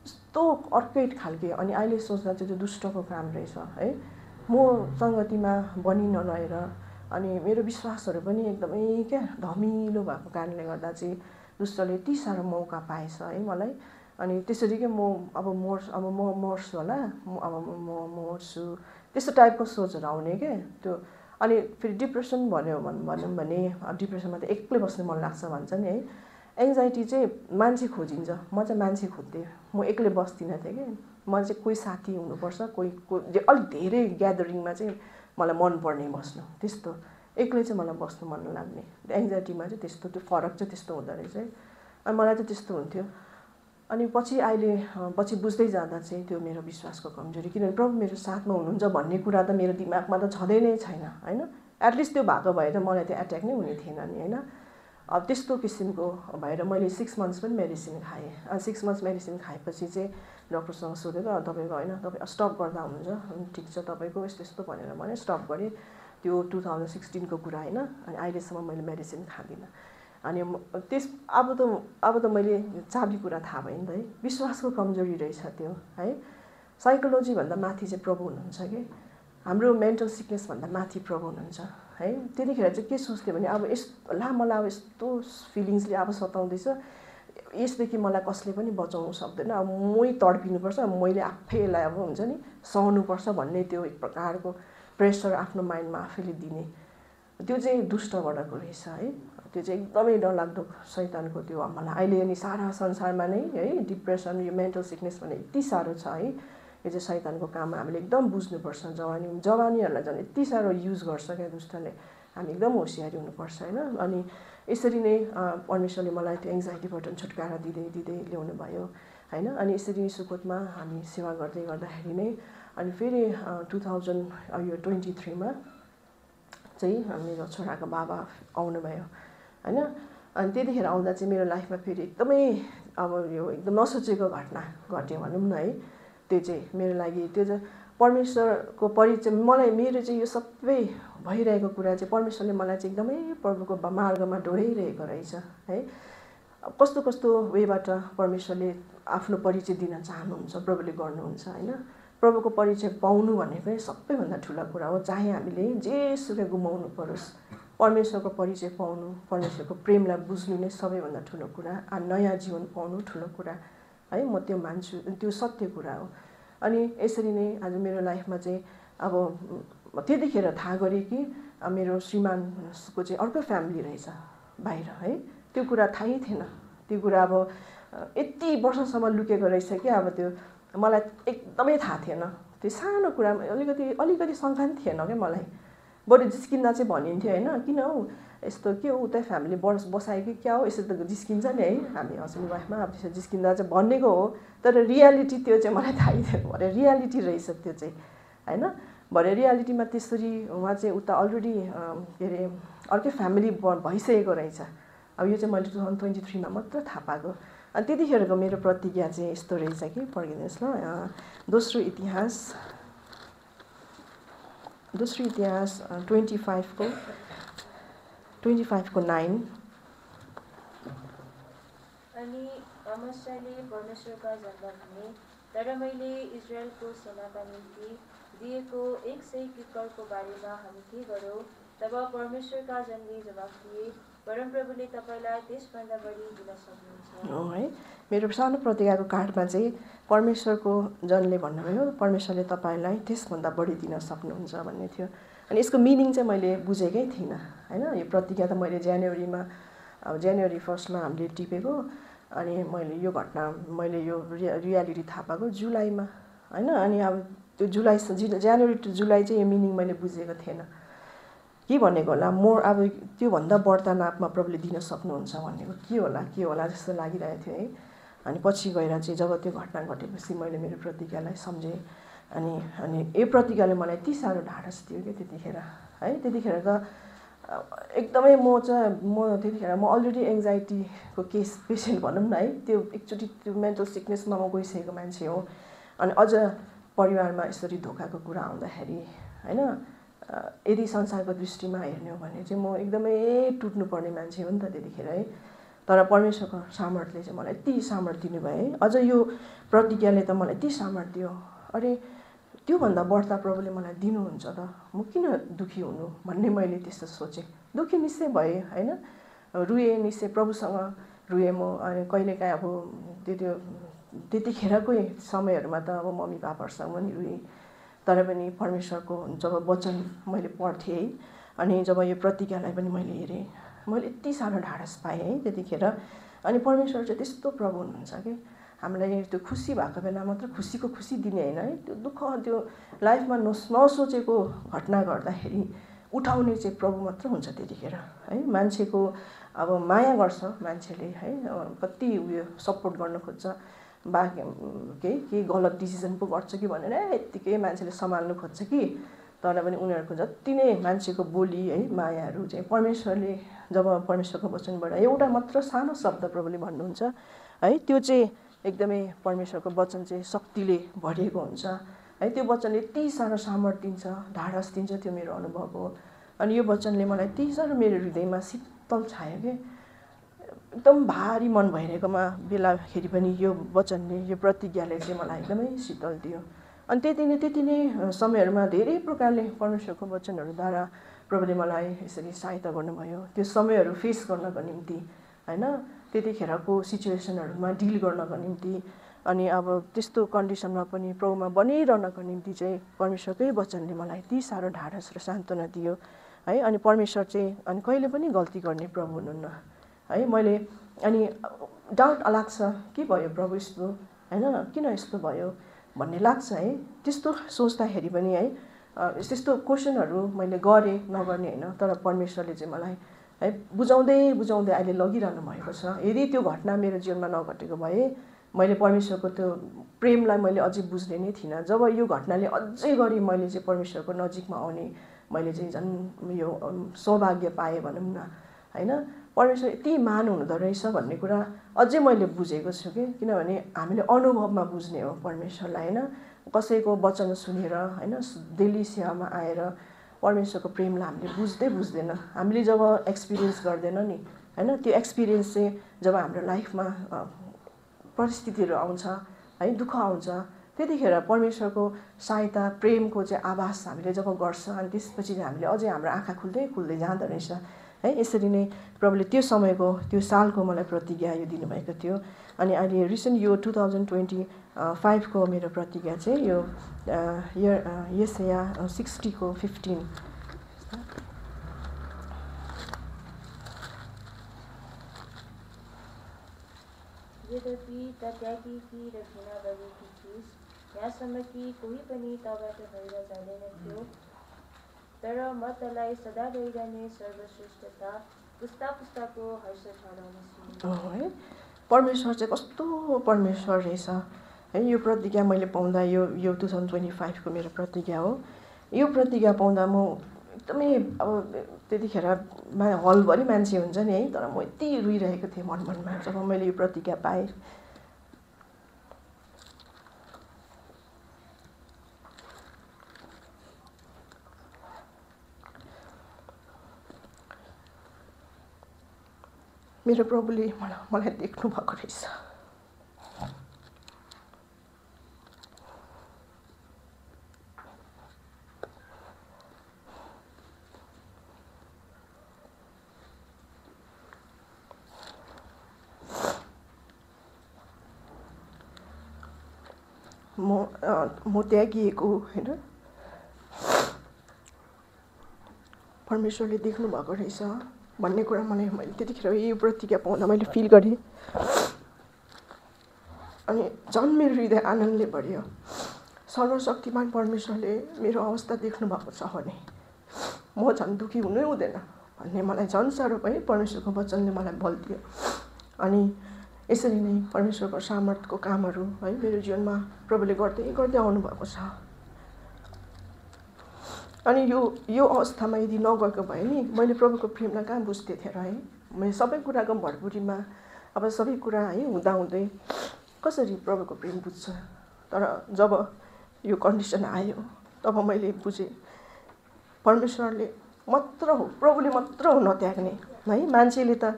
A: यस्तो अर्कै खालके। अनि अहिले सोच्दा चाहिँ त्यो दुष्टको काम रहेछ है। म सङ्गतिमा बनि नरहेर अनि मेरो विश्वासहरू पनि एकदमै क्या धमिलो भएको कारणले गर्दा चाहिँ दुष्टले यति साह्रो मौका पाएछ है मलाई। अनि त्यसरी कि म मर्छु होला म मर्छु त्यस्तो टाइपको सोचहरू आउने क्या त्यो। अनि फेरि डिप्रेसन भनौँ भने डिप्रेसनमा त एक्लै बस्नु मन लाग्छ भन्छ नि है। एङ्जाइटी चाहिँ मान्छे खोजिन्छ, म चाहिँ मान्छे खोज्थेँ, म एक्लै बस्दिनँ थिएँ कि। मलाई चाहिँ कोही साथी हुनुपर्छ, कोही अलिक धेरै ग्यादरिङमा चाहिँ मलाई मनपर्ने बस्नु त्यस्तो। एक्लै चाहिँ मलाई बस्नु मन लाग्ने। एङ्जाइटीमा चाहिँ त्यस्तो त्यो फरक चाहिँ त्यस्तो हुँदो रहेछ है। अनि मलाई चाहिँ त्यस्तो हुन्थ्यो। अनि पछि बुझ्दै जाँदा चाहिँ त्यो मेरो विश्वासको कमजोरी, किनभने प्रभु मेरो साथमा हुनुहुन्छ भन्ने कुरा त मेरो दिमागमा त छँदै नै छैन होइन। एटलिस्ट त्यो भएको भए त मलाई त्यो एट्याक नै हुने थिएन नि होइन। अब त्यस्तो किसिमको भएर मैले 6 मन्थ्स पनि मेडिसिन खाएँ। अनि 6 मन्थ्स मेडिसिन खाएपछि चाहिँ डक्टरसँग सोधेको तपाईँको होइन तपाईँ स्टप गर्दा हुन्छ, ठिक छ तपाईँको यस्तो भनेर भने स्टप गरेँ। त्यो 2016को कुरा होइन। अनि अहिलेसम्म मैले मेडिसिन खाँदिनँ। अनि अब त मैले चाबी कुरा थाहा भयो नि त है। विश्वासको कमजोरी रहेछ त्यो है। साइकोलोजीभन्दा माथि चाहिँ प्रभु हुनुहुन्छ कि हाम्रो मेन्टल सिकनेसभन्दा माथि प्रभु हुनुहुन्छ है। त्यतिखेर चाहिँ के सोच्थेँ भने अब मलाई अब यस्तो फिलिङ्सले अब सताउँदैछ, यसदेखि मलाई कसले पनि बचाउनु सक्दैन, अब मै तडपिनुपर्छ, मैले आफै यसलाई अब हुन्छ नि सहनुपर्छ भन्ने त्यो एक प्रकारको प्रेसर आफ्नो माइन्डमा आफैले दिने त्यो चाहिँ दुष्टबाटको रहेछ है। त्यो चाहिँ एकदमै डरलाग्दो शैतानको त्यो मलाई अहिले अनि सारा संसारमा नै है डिप्रेसन यो मेन्टल सिकनेस भन्ने यति साह्रो छ है। यो चाहिँ शैतानको काम हामीले एकदम बुझ्नुपर्छ। जवानीहरूलाई झन् यति साह्रो युज गर्छ क्या दुष्टले। हामी एकदम होसियारी हुनुपर्छ होइन। अनि यसरी नै परमेश्वरले मलाई त्यो एङ्जाइटीबाट छुटकारा दिँदै ल्याउनु भयो होइन। अनि यसरी सुकोतमा हामी सेवा गर्दाखेरि नै अनि फेरि 2023मा चाहिँ मेरो छोराको बाबा आउनुभयो होइन। अनि त्यतिखेर आउँदा चाहिँ मेरो लाइफमा फेरि एकदमै अब यो एकदम नसोचेको घटना घट्यो भनौँ न है। त्यो चाहिँ मेरो लागि त्यो चाहिँ परमेश्वरको परिचय मलाई मेरो चाहिँ यो सबै भइरहेको कुरा चाहिँ परमेश्वरले मलाई चाहिँ एकदमै प्रभुको मार्गमा डोर्याइरहेको रहेछ है। कस्तो कस्तो वेबाट परमेश्वरले आफ्नो परिचय दिन चाहनुहुन्छ, प्रभुले गर्नुहुन्छ होइन। प्रभुको परिचय पाउनु भनेकै सबैभन्दा ठुलो कुरा हो। चाहे हामीले जेसुकै गुमाउनु परोस्, परमेश्वरको परिचय पाउनु, परमेश्वरको प्रेमलाई बुझ्नु नै सबैभन्दा ठुलो कुरा, नयाँ जीवन पाउनु ठुलो कुरा है। म त्यो मान्छु, त्यो सत्य कुरा हो। अनि यसरी नै आज मेरो लाइफमा चाहिँ अब त्यतिखेर थाहा गरेँ कि मेरो श्रीमानको चाहिँ अर्को फ्यामिली रहेछ बाहिर है। त्यो कुरा थाहै थिएन। त्यो कुरा अब यति वर्षसम्म लुकेको रहेछ कि अब त्यो मलाई एकदमै थाहा थिएन। त्यो सानो कुरामा अलिकति शङ्का पनि थिएन क्या मलाई। बरु जिस्किँदा चाहिँ भनिन्थ्यो होइन, किन हौ यस्तो के हो उतै फ्यामिली बसायो कि क्या हो, यसो त जिस्किन्छ नि है हामी हस्बेन्ड वाइफमा, अब त्यसो जिस्किँदा चाहिँ भनेको हो। तर रियालिटी त्यो चाहिँ मलाई थाहै थिएन। भरे रियालिटी रहेछ त्यो चाहिँ होइन। भरे रियालिटीमा त्यसरी उहाँ चाहिँ उता अलरेडी के अरे अर्कै फ्यामिली भइसकेको रहेछ। अब यो चाहिँ मैले 2023 मात्र थाहा पाएको। अनि त्यतिखेरको मेरो प्रतिज्ञा चाहिँ यस्तो रहेछ कि पढिदिनुहोस् ल। दोस्रो इतिहास 25 को 9।
B: अनि अमस्याले परमेश्वरका जन्म भने, तर मैले इजरायलको सेनाका निम्ति दिएको 100 किक्करको बारेमा हामी के गरौँ? तब परमेश्वरका जनले जवाफ दिए, परमप्रभुले तपाईँलाई त्यसभन्दा बढी दिन सक्नुहुन्छ
A: है। मेरो सानो प्रतिज्ञाको कार्डमा चाहिँ परमेश्वरको जनले भन्नुभयो परमेश्वरले तपाईँलाई त्यसभन्दा बढी दिन सक्नुहुन्छ भन्ने थियो। अनि यसको मिनिङ चाहिँ मैले बुझेकै थिइनँ होइन। यो प्रतिज्ञा त मैले जनवरीमा अब जनवरी 1 हामीले टिपेको। अनि मैले यो घटना मैले यो रियालिटी थाहा पाएको जुलाईमा होइन। अनि अब त्यो जनवरी टु जुलाई चाहिँ यो मिनिङ मैले बुझेको थिएन। के भनेको होला मोर अब त्योभन्दा बढ्ता नापमा प्रभुले दिन सक्नुहुन्छ भनेको के होला जस्तो लागिरहेको थियो है। अनि पछि गएर चाहिँ जब त्यो घटना घटेपछि मैले मेरो प्रतिज्ञालाई सम्झेँ। अनि यो प्रतिज्ञाले मलाई यति साह्रो ढाडस दियो क्या त्यतिखेर है। त्यतिखेर त एकदमै म त्यतिखेर अलरेडी एङ्जाइटीको पेसेन्ट भनौँ न है। त्यो एकचोटि त्यो मेन्टल सिकनेसमा म गइसकेको मान्छे हो। अनि अझ परिवारमा यसरी धोकाको कुरा आउँदाखेरि होइन, यदि संसारको दृष्टिमा हेर्ने हो भने चाहिँ म एकदमै टुट्नुपर्ने मान्छे हो नि त त्यतिखेर है। तर परमेश्वरको सामर्थ्यले चाहिँ मलाई यति सामर्थ्य दिनुभयो है। अझ यो प्रतिज्ञाले त मलाई यति सामर्थ्य दियो। अरे त्योभन्दा बढ्ता प्रभुले मलाई दिनुहुन्छ त म किन दुःखी हुनु भन्ने मैले त्यस्तो सोचेँ। दुःखी निश्चय भएँ होइन, रुएँ निश्चय, प्रभुसँग रुएँ म। अनि कहिलेकाहीँ अब त्यतिखेरकै समयहरूमा त अब मम्मी पापाहरूसँग पनि रुएँ। तर पनि परमेश्वरको जब वचन मैले पढ्थेँ है, अनि जब यो प्रतिज्ञालाई पनि मैले हेरेँ, मैले यति साह्रो ढाडस पाएँ है त्यतिखेर। अनि परमेश्वर चाहिँ त्यस्तो प्रभु हुनुहुन्छ कि हामीलाई त्यो खुसी भएको बेला मात्र खुसीको खुसी दिने होइन है। त्यो दुःख त्यो लाइफमा नसोचेको घटना घट्दाखेरि उठाउने चाहिँ प्रभु मात्र हुन्छ त्यतिखेर है। मान्छेको अब माया गर्छ मान्छेले है, कति उयो सपोर्ट गर्न खोज्छ, केही गलत डिसिजन पो गर्छ कि भनेर यत्तिकै मान्छेले सम्हाल्नु खोज्छ कि। तर पनि उनीहरूको जति नै मान्छेको बोली है मायाहरू चाहिँ परमेश्वरले जब परमेश्वरको वचनबाट एउटा मात्र सानो शब्द प्रभुले भन्नुहुन्छ है, त्यो चाहिँ एकदमै परमेश्वरको वचन चाहिँ शक्तिले भरिएको हुन्छ है। त्यो वचनले यति साह्रो सामर्थ्य दिन्छ, ढाडस दिन्छ, त्यो मेरो अनुभव हो। अनि यो वचनले मलाई यति साह्रो मेरो हृदयमा शीतल छायो कि एकदम भारी मन भइरहेकोमा बेलाखेरि पनि यो वचनले यो प्रतिज्ञाले चाहिँ मलाई एकदमै शीतल दियो। अनि त्यति नै समयहरूमा धेरै प्रकारले परमेश्वरको वचनहरूद्वारा प्रभुले मलाई यसरी सहायता गर्नुभयो त्यो समयहरू फेस गर्नको निम्ति होइन, त्यतिखेरको सिचुएसनहरूमा डिल गर्नको निम्ति। अनि अब त्यस्तो कन्डिसनमा पनि प्रभुमा बनिरहनको निम्ति चाहिँ परमेश्वरकै वचनले मलाई यति साह्रो ढाडस र सान्त्वना दियो है। अनि परमेश्वर चाहिँ अनि कहिले पनि गल्ती गर्ने प्रभु हुनुहुन्न है। मैले अनि डाउट लाग्छ के भयो प्रभु यस्तो होइन, किन यस्तो भयो भन्ने लाग्छ है। त्यस्तो सोच्दाखेरि पनि है त्यस्तो क्वेसनहरू मैले गरेँ नगर्ने होइन, तर परमेश्वरले चाहिँ मलाई है बुझाउँदै अहिले लगिरहनु भएको छ। यदि त्यो घटना मेरो जीवनमा नघटेको भए मैले परमेश्वरको त्यो प्रेमलाई मैले अझै बुझ्ने नै थिइनँ। जब यो घटनाले अझै गरी मैले चाहिँ परमेश्वरको नजिकमा आउने मैले चाहिँ झन् यो सौभाग्य पाएँ भनौँ न होइन। परमेश्वर यति महान हुँदो रहेछ भन्ने कुरा अझै मैले बुझेको छु कि, किनभने हामीले अनुभवमा बुझ्ने हो परमेश्वरलाई होइन। कसैको वचन सुनेर होइन डेली सेवामा आएर परमेश्वरको प्रेमलाई हामीले बुझ्दैन। हामीले जब एक्सपिरियन्स गर्दैन नि होइन, त्यो एक्सपिरियन्स चाहिँ जब हाम्रो लाइफमा परिस्थितिहरू आउँछ है, दुःख आउँछ, त्यतिखेर परमेश्वरको सहायता प्रेमको चाहिँ आभास हामीले जब गर्छ अनि त्यसपछि चाहिँ हामीले अझै हाम्रो आँखा खुल्दै जाँदो रहेछ है। यसरी नै प्रभुले त्यो समयको त्यो सालको मलाई प्रतिज्ञा यो दिनुभएको थियो। अनि अहिले रिसेन्ट यो 2025 को मेरो प्रतिज्ञा चाहिँ यो यशाया 60:15
B: यद्यपि त त्यागेकी र घृणा गरेकी थिइस्, यहाँसम्म कि कोही पनि तबाट भएर जाँदैन थियो, तर म तँलाई सदा रहिरहने सर्वश्रेष्ठता पुस्ताको हर्ष ठहराउनेछु।
A: परमेश्वर चाहिँ कस्तो परमेश्वर रहेछ है। यो प्रतिज्ञा मैले पाउँदा यो 2025 को मेरो प्रतिज्ञा हो। यो प्रतिज्ञा पाउँदा म एकदमै अब त्यतिखेर हलभरि मान्छे हुन्छ नि है, तर म यति रोइरहेको थिएँ मनमा जब मैले यो प्रतिज्ञा पाएँ। मेरो प्रभुले मलाई देख्नु भएको रहेछ। म त्यागिएको होइन, परमेश्वरले देख्नु भएको रहेछ भन्ने कुरा मैले त्यतिखेर यो प्रतिज्ञा पाउँदा मैले फिल गरेँ। अनि झन् मेरो हृदय आनन्दले भरियो। सर्वशक्तिमान परमेश्वरले मेरो अवस्था देख्नु भएको छ भने म झन् दुःखी हुनै हुँदैन भन्ने मलाई झन् साह्रो है परमेश्वरको वचनले मलाई बल दियो। अनि यसरी नै परमेश्वरको सामर्थ्यको कामहरू है मेरो जीवनमा प्रभुले गर्दै आउनुभएको छ। अनि यो अवस्थामा यदि नगएको भए नि मैले प्रभुको प्रेमलाई कहाँ बुझ्दै थिएँ र है। मैले सबै कुराको भरपुरीमा अब सबै कुरा है हुँदाहुँदै कसरी प्रभुको प्रेम बुझ्छ। तर जब यो कन्डिसन आयो तब मैले बुझेँ परमेश्वरले मात्र हो, प्रभुले मात्र हो नत्याग्ने है। मान्छेले त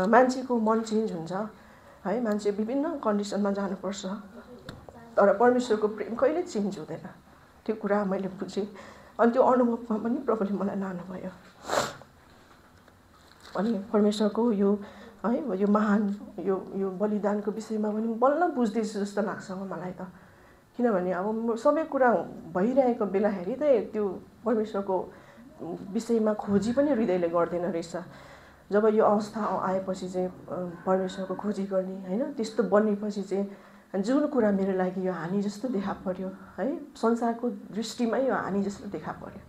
A: मान्छेको मन चेन्ज हुन्छ है, मान्छे विभिन्न कन्डिसनमा जानुपर्छ, तर परमेश्वरको प्रेम कहिले चेन्ज हुँदैन। त्यो कुरा मैले बुझेँ। अनि त्यो अनुभवमा पनि प्रभुले मलाई लानुभयो। अनि परमेश्वरको यो है यो महान यो बलिदानको विषयमा पनि बल्ल बुझ्दैछु जस्तो लाग्छ मलाई त। किनभने अब सबै कुरा भइरहेको बेलाखेरि त त्यो परमेश्वरको विषयमा खोजी पनि हृदयले गर्दैन रहेछ। जब यो अवस्था आएपछि चाहिँ परमेश्वरको खोजी गर्ने होइन, त्यस्तो बनेपछि चाहिँ जुन कुरा मेरो लागि यो हानि जस्तो देखा पर्यो है, संसारको दृष्टिमा यो हानि जस्तो देखा पर्यो,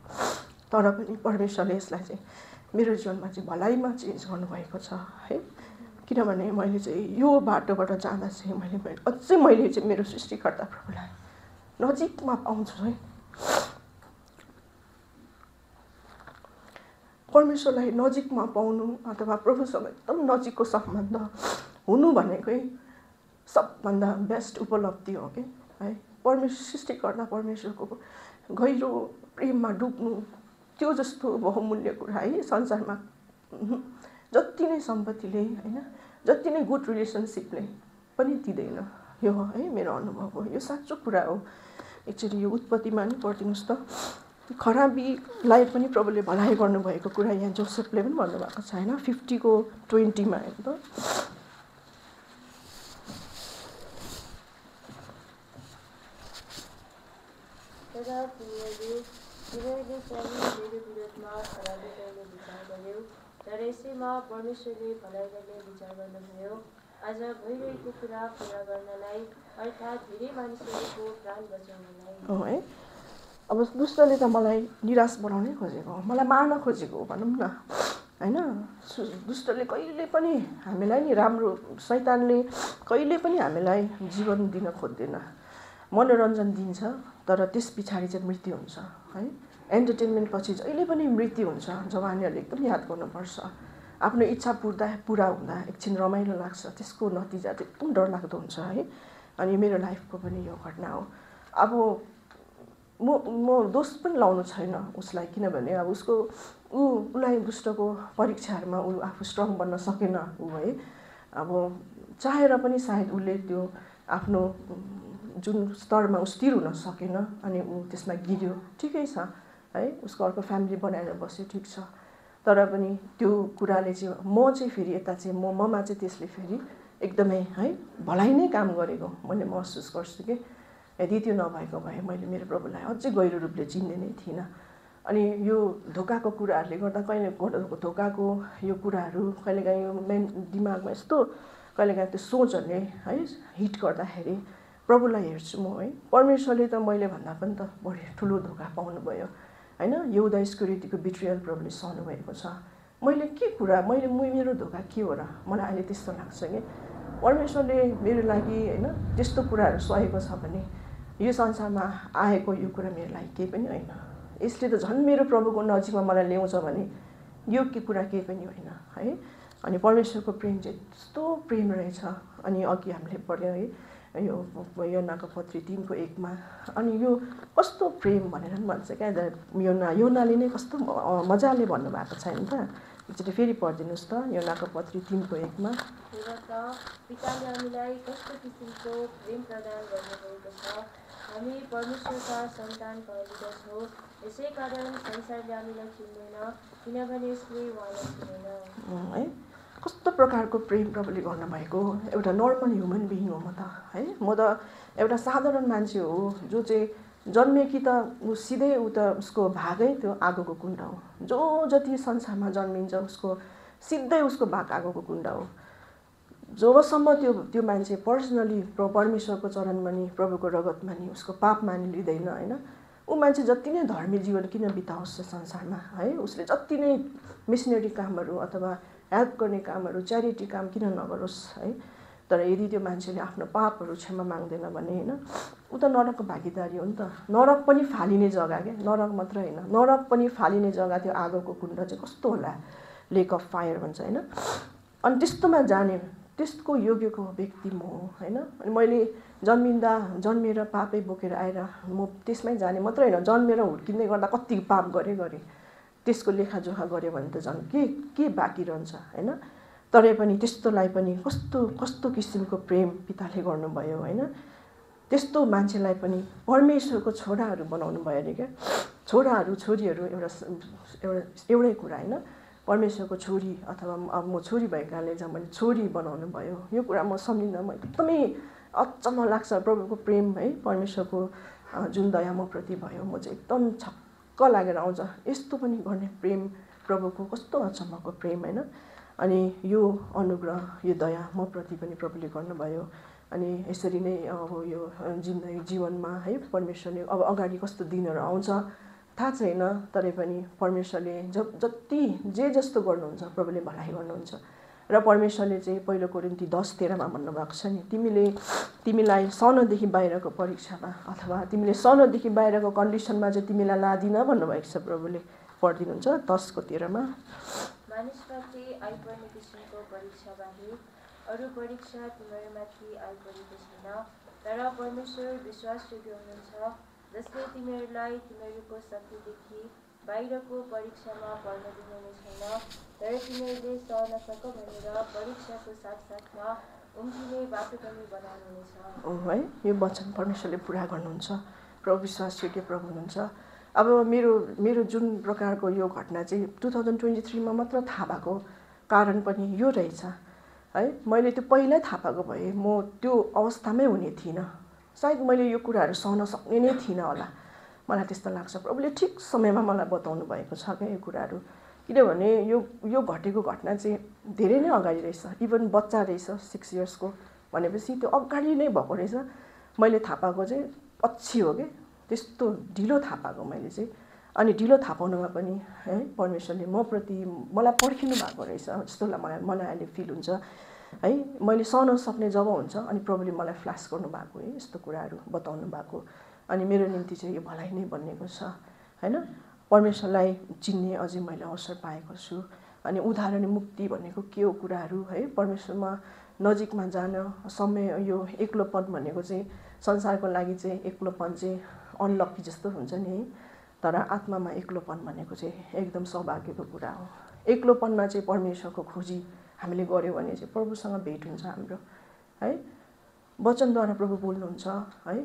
A: तर पनि परमेश्वरले यसलाई चाहिँ मेरो जीवनमा चाहिँ भलाइमा चेन्ज गर्नुभएको छ है। किनभने मैले चाहिँ यो बाटोबाट जाँदा चाहिँ मैले चाहिँ मेरो सृष्टिकर्ता प्रभुलाई नजिकमा पाउँछु है। परमेश्वरलाई नजिकमा पाउनु अथवा प्रभुसँग एकदम नजिकको सम्बन्ध हुनु भनेकै सबभन्दा बेस्ट उपलब्धि हो कि है। सृष्टिकर्ता परमेश्वरको गहिरो प्रेममा डुब्नु त्यो जस्तो बहुमूल्य कुरा है संसारमा जति नै सम्पत्तिले होइन, जति नै गुड रिलेसनसिपले पनि दिँदैन। यो है मेरो अनुभव हो, यो साँचो कुरा हो। एक्चुअली यो उत्पत्तिमा नि पढिदिनुहोस् त, खराबीलाई पनि प्रभुले भलाइ गर्नुभएको कुरा यहाँ जोसेफले पनि भन्नुभएको छ होइन। 50:20 हेर्नु त।
B: तिमीहरूले चाहिँ मेरो विरोधमा खराबी गर्ने विचार गर्यौ, तर यसैमा परमेश्वरले भलाइ गर्ने विचार गर्नुभयो। आज भइरहेको कुरा पुरा गर्नलाई, अर्थात् धेरै मानिसहरूको प्राण बचाउनलाई।
A: अब दुष्टले त मलाई निराश बनाउनै खोजेको, मलाई मार्न खोजेको भनौँ न होइन। दुष्टले कहिले पनि हामीलाई नि राम्रो, शैतानले कहिले पनि हामीलाई जीवन दिन खोज्दैन। मनोरञ्जन दिन्छ तर त्यस पछाडि चाहिँ मृत्यु हुन्छ है। एन्टरटेनमेन्ट पछि जहिले पनि मृत्यु हुन्छ। जवानीहरूले एकदम याद गर्नुपर्छ। आफ्नो इच्छा पुरा हुँदा एकछिन रमाइलो लाग्छ, त्यसको नतिजा चाहिँ एकदम डरलाग्दो हुन्छ है। अनि मेरो लाइफको पनि यो घटना हो। अब म दोष पनि लाउनु छैन उसलाई, किनभने अब उसलाई दुष्टको परीक्षाहरूमा ऊ आफू स्ट्रङ बन्न सकेन ऊ है। अब चाहेर पनि सायद उसले त्यो आफ्नो जुन स्तरमा ऊ स्थिर हुन सकेन अनि ऊ त्यसमा गिर्यो, ठिकै छ है, उसको अर्को फ्यामिली बनाएर बस्यो, ठिक छ। तर पनि त्यो कुराले चाहिँ म चाहिँ फेरि यता चाहिँ ममा चाहिँ त्यसले फेरि एकदमै है भलाइ नै काम गरेको मैले महसुस गर्छु कि यदि त्यो नभएको भए मैले मेरो प्रभुलाई अझै गहिरो रूपले चिन्ने नै थिइनँ। अनि यो धोकाको कुराहरूले गर्दा कहिले धोकाको यो कुराहरू कहिलेकाहीँ यो दिमागमा यस्तो कहिलेकाहीँ त्यो सोचहरूले है हिट गर्दाखेरि प्रभुलाई हेर्छु म है, परमेश्वरले त मैले भन्दा पनि त बढी ठुलो धोका पाउनुभयो होइन। यहुदा इस्करियोतीको बिट्रियल प्रभुले सहनु भएको छ। मैले के कुरा मेरो धोका के हो र? मलाई अहिले त्यस्तो लाग्छ कि परमेश्वरले मेरो लागि होइन त्यस्तो कुराहरू सहेको छ भने यो संसारमा आएको यो कुरा मेरो लागि केही पनि होइन। यसले त झन् मेरो प्रभुको नजिकमा मलाई ल्याउँछ भने यो कुरा केही पनि होइन है। अनि परमेश्वरको प्रेम चाहिँ यस्तो प्रेम रहेछ। अनि अघि हामीले पढ्यौँ है यो योनाको पत्री 3:1 अनि यो कस्तो प्रेम भनेर पनि भन्छ क्या, योनाले नै कस्तो मजाले भन्नुभएको छ नि त। एकचोटि फेरि पढिदिनुहोस् त योनाको पत्री 3:1
B: पिताले हामीलाई कस्तो किसिमको प्रेम प्रदान गर्नुभएको छ, हामी परमेश्वरका सन्तान भएका छौँ, यसै कारण संसारले हामीलाई चिन्दैन किनभने यसले उहाँलाई चिनेन
A: है। कस्तो प्रकारको प्रेम प्रभुले गर्नुभएको, एउटा नर्मल ह्युमन बिइङ हो म त है। म त एउटा साधारण मान्छे हो जो चाहिँ जन्मेकी त ऊ सिधै ऊ त उसको भागै त्यो आगोको कुण्ड हो। जो जति संसारमा जन्मिन्छ उसको सिधै उसको भाग आगोको कुण्ड हो। जबसम्म त्यो मान्छे पर्सनली परमेश्वरको चरणमा नि प्रभुको रगतमा नि उसको पाप मानिलिँदैन होइन, ऊ मान्छे जति नै धर्मी जीवन किन बिताओस् संसारमा है, उसले जति नै मिसनरी कामहरू अथवा हेल्प गर्ने कामहरू च्यारिटी काम किन नगरोस् है, तर यदि त्यो मान्छेले आफ्नो पापहरू क्षमा माग्दैन भने होइन ऊ त नरकको भागीदारी हो नि त। नरक पनि फालिने जग्गा क्या, नरक मात्र होइन नरक पनि फालिने जग्गा त्यो आगोको कुण्ड चाहिँ कस्तो होला, लेक अफ फायर भन्छ होइन। अनि त्यस्तोमा जाने त्यसको योग्यको व्यक्ति म हो होइन। अनि मैले जन्मेर पापै बोकेर आएर म त्यसमै जाने मात्रै होइन, जन्मेर हुर्किँदै गर्दा कति पाप गरेँ त्यसको लेखाजोखा गऱ्यो भने त झन् के बाँकी रहन्छ होइन। तरै पनि त्यस्तोलाई पनि कस्तो किसिमको प्रेम पिताले गर्नुभयो होइन। त्यस्तो मान्छेलाई पनि परमेश्वरको छोराहरू बनाउनु भयो अरे क्या। छोराहरू छोरीहरू एउटै कुरा होइन, परमेश्वरको छोरी अथवा अब म छोरी भएकाले चाहिँ मैले छोरी बनाउनु भयो, यो कुरा म सम्झिँदा म एकदमै अचम्म लाग्छ। प्रभुको प्रेम है, परमेश्वरको जुन दया म प्रति भयो म चाहिँ एकदम छक्क लागेर आउँछ। यस्तो पनि गर्ने प्रेम प्रभुको कस्तो अचम्मको प्रेम होइन। अनि यो अनुग्रह यो दया म प्रति पनि प्रभुले गर्नुभयो। अनि यसरी नै अब यो जीवनमा है परमेश्वरले अब अगाडि कस्तो दिनहरू आउँछ थाहा छैन, तरै पनि परमेश्वरले जति जस्तो गर्नुहुन्छ प्रभुले भलाइ गर्नुहुन्छ। र परमेश्वरले चाहिँ पहिलो कोरिन्थी 10:13 भन्नुभएको छ नि, तिमीलाई सानोदेखि बाहिरको परीक्षामा अथवा तिमीले सानोदेखि बाहिरको कन्डिसनमा चाहिँ तिमीलाई लादिन भन्नुभएको छ प्रभुले। पढिदिनुहुन्छ 10:13
B: मानिसमाथि आइपर्ने किसिमको परीक्षा बाहेक अरू परीक्षा तिमीहरूमाथि आइपरेको छैन, तर परमेश्वर विश्वासयोग्य हुनुहुन्छ जसले तिमीहरूलाई तिमीहरूको शक्तिदेखि बाहिरको परीक्षामा पर्न दिनुहुने छैन, तर तिमीहरूले सहन सक भनेर परीक्षाको साथसाथमा उम्किने बाटो पनि बनाउनुहुनेछ
A: है। यो वचन परमेश्वरले पुरा गर्नुहुन्छ, प्रभु विश्वासयोग्य प्रभु हुनुहुन्छ। अब मेरो जुन प्रकारको यो घटना चाहिँ 2023 मात्र थाहा भएको कारण पनि यो रहेछ है। मैले त्यो पहिल्यै थाहा पाएको भए म त्यो अवस्थामै हुने थिइनँ, सायद मैले यो कुराहरू सहन सक्ने नै थिइनँ होला, मलाई त्यस्तो लाग्छ। प्रभुले ठिक समयमा मलाई बताउनु भएको छ क्या यो कुराहरू, किनभने यो घटेको घटना चाहिँ धेरै नै अगाडि रहेछ। इभन बच्चा रहेछ 6 इयर्सको भनेपछि त्यो अगाडि नै भएको रहेछ। मैले थाहा पाएको चाहिँ पछि हो कि त्यस्तो ढिलो थाहा पाएको मैले चाहिँ। अनि ढिलो थाहा पाउनुमा पनि है परमेश्वरले म प्रति मलाई पर्खिनु भएको रहेछ जस्तो मलाई अहिले फिल हुन्छ है। मैले सहन सक्ने जब हुन्छ अनि प्रभुले मलाई फ्ल्यास गर्नुभएको है, यस्तो कुराहरू बताउनु भएको। अनि मेरो निम्ति चाहिँ यो भलाइ नै बनिएको छ होइन। परमेश्वरलाई चिन्ने अझै मैले अवसर पाएको छु। अनि उद्धार अनि मुक्ति भनेको के हो कुराहरू है, परमेश्वरमा नजिकमा जान समय यो एक्लोपन भनेको चाहिँ संसारको लागि चाहिँ एक्लोपन चाहिँ अनलकी जस्तो हुन्छ नि है। तर आत्मामा एक्लोपन भनेको चाहिँ एकदम सौभाग्यको कुरा हो। एक्लोपनमा चाहिँ परमेश्वरको खोजी हामीले गऱ्यौँ भने चाहिँ प्रभुसँग भेट हुन्छ हाम्रो है। वचनद्वारा प्रभु बोल्नुहुन्छ है।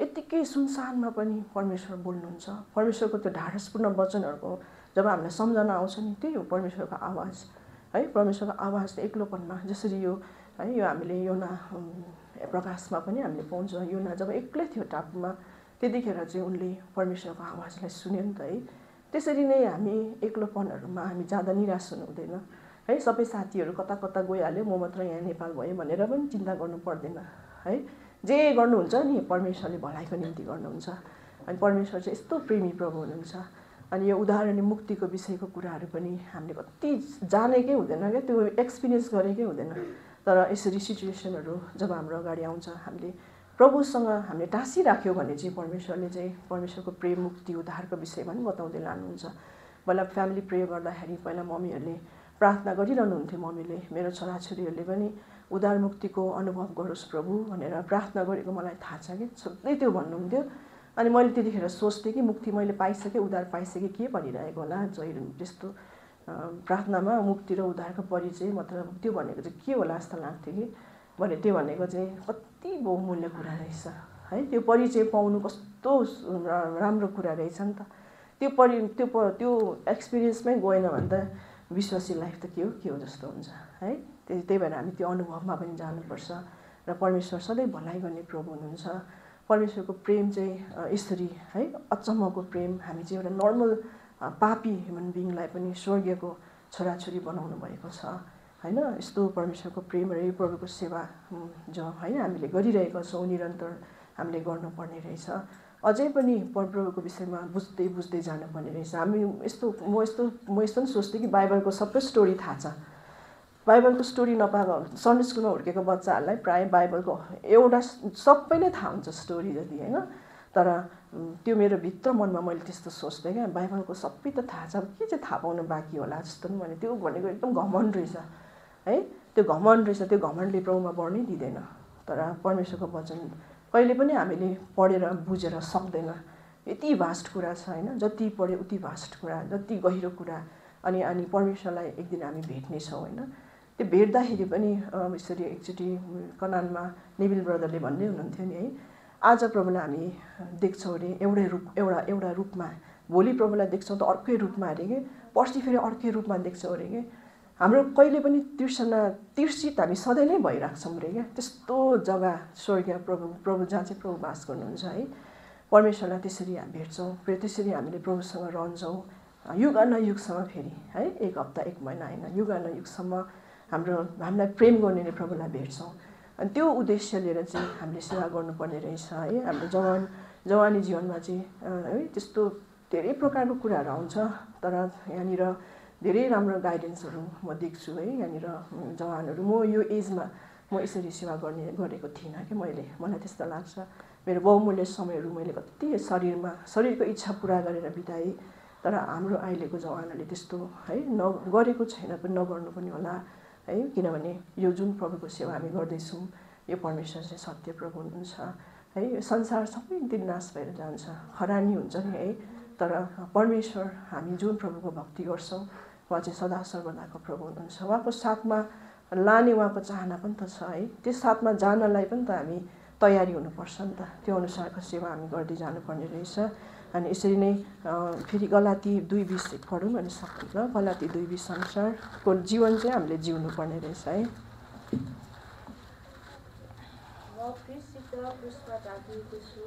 A: यत्तिकै सुनसानमा पनि परमेश्वर बोल्नुहुन्छ। परमेश्वरको त्यो ढाडसपूर्ण वचनहरूको जब हामीलाई सम्झना आउँछ नि, त्यही हो परमेश्वरको आवाज है। परमेश्वरको आवाज एक्लोपनमा जसरी यो है, यो हामीले योना प्रकाशमा पनि हामीले पाउँछ। योना जब एक्लै थियो टापुमा, त्यतिखेर चाहिँ उनले परमेश्वरको आवाजलाई सुन्यो नि त है। त्यसरी नै हामी एक्लोपनहरूमा हामी जाँदा निराश हुनु हुँदैन है। सबै साथीहरू कता कता गइहाल्यो, म मात्र यहाँ नेपाल भएँ भनेर पनि चिन्ता गर्नु पर्दैन है। जे गर्नुहुन्छ नि परमेश्वरले भलाइको निम्ति गर्नुहुन्छ। अनि परमेश्वर चाहिँ यस्तो प्रेमी प्रभु हुनुहुन्छ। अनि यो उद्धार अनि मुक्तिको विषयको कुराहरू पनि हामीले कति जानेकै हुँदैन क्या, त्यो एक्सपिरियन्स गरेकै हुँदैन। तर यसरी सिचुएसनहरू जब हाम्रो अगाडि आउँछ, हामीले प्रभुसँग हामीले टाँसिराख्यो भने चाहिँ परमेश्वरले चाहिँ परमेश्वरको प्रेम, मुक्ति, उद्धारको विषयमा पनि बताउँदै लानुहुन्छ। पहिला फ्यामिली प्रे गर्दाखेरि पहिला मम्मीहरूले प्रार्थना गरिरहनुहुन्थ्यो। मम्मीले मेरो छोराछोरीहरूले पनि उद्धार मुक्तिको अनुभव गरोस् प्रभु भनेर प्रार्थना गरेको मलाई थाहा छ कि, सधैँ त्यो भन्नुहुन्थ्यो। अनि मैले त्यतिखेर सोच्थेँ कि मुक्ति मैले पाइसकेँ, उद्धार पाइसकेँ, के भनिरहेको होला जहिले त्यस्तो प्रार्थनामा मुक्ति र उद्धारको परिचय मतलब त्यो भनेको चाहिँ के होला जस्तो लाग्थ्यो कि। भने त्यो भनेको चाहिँ कति बहुमूल्य कुरा रहेछ है। त्यो परिचय पाउनु कस्तो राम्रो कुरा रहेछ नि त। त्यो एक्सपिरियन्समै गएन भने त विश्वासी लाइफ त के हो जस्तो हुन्छ है। त्यही भएर हामी त्यो अनुभवमा पनि जानुपर्छ। र परमेश्वर सधैँ भलाइ गर्ने प्रभु हुनुहुन्छ। परमेश्वरको प्रेम चाहिँ यसरी है, अचम्मको प्रेम। हामी चाहिँ एउटा नर्मल पापी ह्युमन बिङलाई पनि स्वर्गीयको छोराछोरी बनाउनु भएको छ होइन। यस्तो परमेश्वरको प्रेम र यो प्रभुको सेवा जो होइन हामीले गरिरहेका छौँ, निरन्तर हामीले गर्नुपर्ने रहेछ। अझै पनि परप्रभुको विषयमा बुझ्दै जानुपर्ने रहेछ। म यस्तो पनि सोच्थेँ कि बाइबलको सबै स्टोरी थाहा छ। बाइबलको स्टोरी नपाएको सन्डे स्कुलमा हुर्केको बच्चाहरूलाई प्रायः बाइबलको एउटा सबै नै थाहा हुन्छ स्टोरी जति होइन। तर त्यो मेरो भित्र मनमा मैले त्यस्तो सोच्थेँ क्या, बाइबलको सबै त थाहा छ, के चाहिँ थाहा पाउनु बाँकी होला जस्तो पनि। भने त्यो भनेको एकदम घमण्ड रहेछ है। त्यो घमण्ड रहेछ, त्यो घमण्डले प्रभुमा बढ्नै दिँदैन। तर परमेश्वरको वचन कहिले पनि हामीले पढेर बुझेर सक्दैन। यति भास्ट कुरा छ होइन, जति पढ्यो उति भास्ट कुरा, जति गहिरो कुरा। अनि परमेश्वरलाई एक दिन हामी भेट्नेछौँ होइन। त्यो भेट्दाखेरि पनि यसरी एकचोटि कनानमा नेभिल ब्रदरले भन्दै हुनुहुन्थ्यो नि है, आज प्रभुलाई हामी देख्छौँ अरे एउटा रूपमा, भोलि प्रभुलाई देख्छौँ त अर्कै रूपमा अरे कि, पर्सि फेरि अर्कै रूपमा देख्छौँ अरे कि। हाम्रो कहिले पनि तिर्सित हामी सधैँ नै भइराख्छौँ अरे क्या। त्यस्तो जग्गा स्वर्गीय प्रभु जहाँ चाहिँ प्रभु बास गर्नुहुन्छ है। परमेश्वरलाई त्यसरी हामी भेट्छौँ, फेरि त्यसरी हामीले प्रभुसँग रहन्छौँ युग न युगसम्म फेरि है। एक हप्ता एक महिना होइन, युग न युगसम्म हामीलाई प्रेम गर्ने प्रभुलाई भेट्छौँ। अनि त्यो उद्देश्य लिएर चाहिँ हामीले सेवा गर्नुपर्ने रहेछ है। हाम्रो जवानी जीवनमा चाहिँ है त्यस्तो धेरै प्रकारको कुराहरू आउँछ। तर यहाँनिर धेरै राम्रो गाइडेन्सहरू म देख्छु है। यहाँनिर जवानहरू, म यो एजमा म यसरी सेवा गरेको थिइनँ कि। मलाई त्यस्तो लाग्छ, मेरो बहुमूल्य समयहरू मैले कति शरीरको इच्छा पुरा गरेर बिताएँ। तर हाम्रो अहिलेको जवानहरूले त्यस्तो है गरेको छैन पनि, नगर्नु पनि होला है। किनभने यो जुन प्रभुको सेवा हामी गर्दैछौँ, यो परमेश्वर चाहिँ सत्य प्रभु हुनुहुन्छ है। यो संसार सबै दिन नाश भएर जान्छ, खरानी हुन्छ नि है। तर परमेश्वर, हामी जुन प्रभुको भक्ति गर्छौँ, उहाँ चाहिँ सदा सर्वदाको प्रभु हुनुहुन्छ। उहाँको साथमा लाने उहाँको चाहना पनि त छ है। त्यो साथमा जानलाई पनि त हामी तयारी हुनुपर्छ नि त। त्यो अनुसारको सेवा हामी गर्दै जानुपर्ने रहेछ। अनि यसरी नै फेरि गलाती 2:20 पढौँ भने सक्छ। गलाती 2:20 अनुसारको जीवन चाहिँ हामीले जिउनुपर्ने रहेछ है।
B: म ख्रीष्टसित क्रुसमा ढाकिएको छु,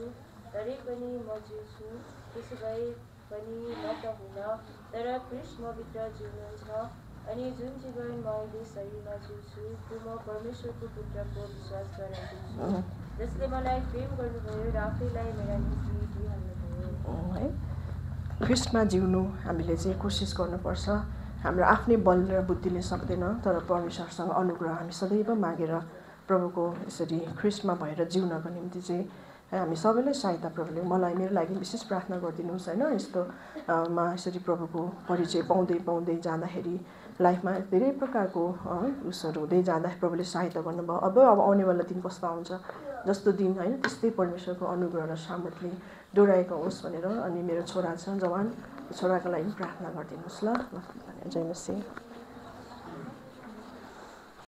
B: तरै पनि म जिउँछु, त्यसो भए पनि म त हुन, तर ख्रीष्ट मभित्र जिउनुहुन्छ। अनि जुन जीवन म अहिले शरीरमा जिउँछु, त्यो म परमेश्वरको पुत्रको विश्वास गरेर जिउँछु, जसले मलाई प्रेम गर्नुभयो र आफैलाई मेरा निम्ति दिइहाल्नुभयो
A: है। ख्रीष्टमा जिउनु हामीले चाहिँ कोसिस गर्नुपर्छ। हाम्रो आफ्नै बल र बुद्धिले सक्दैन। तर परमेश्वरसँग अनुग्रह हामी सदैव मागेर प्रभुको यसरी ख्रीष्टमा भएर जिउनको निम्ति चाहिँ हामी सबैलाई सहायता प्रभुले मेरो लागि विशेष प्रार्थना गरिदिनुहोस् होइन। यस्तो यसरी प्रभुको परिचय पाउँदै जाँदाखेरि लाइफमा धेरै प्रकारको उसहरू हुँदै जाँदा प्रभुले सहायता गर्नुभयो। अब आउनेवाला दिन कस्तो आउँछ, जस्तो दिन होइन त्यस्तै परमेश्वरको अनुग्रह र सामर्थ्यले डोराएको होस् भनेर अनि मेरो छोरा छ जवान, छोराको लागि प्रार्थना गरिदिनुहोस् ल। जय मसीह।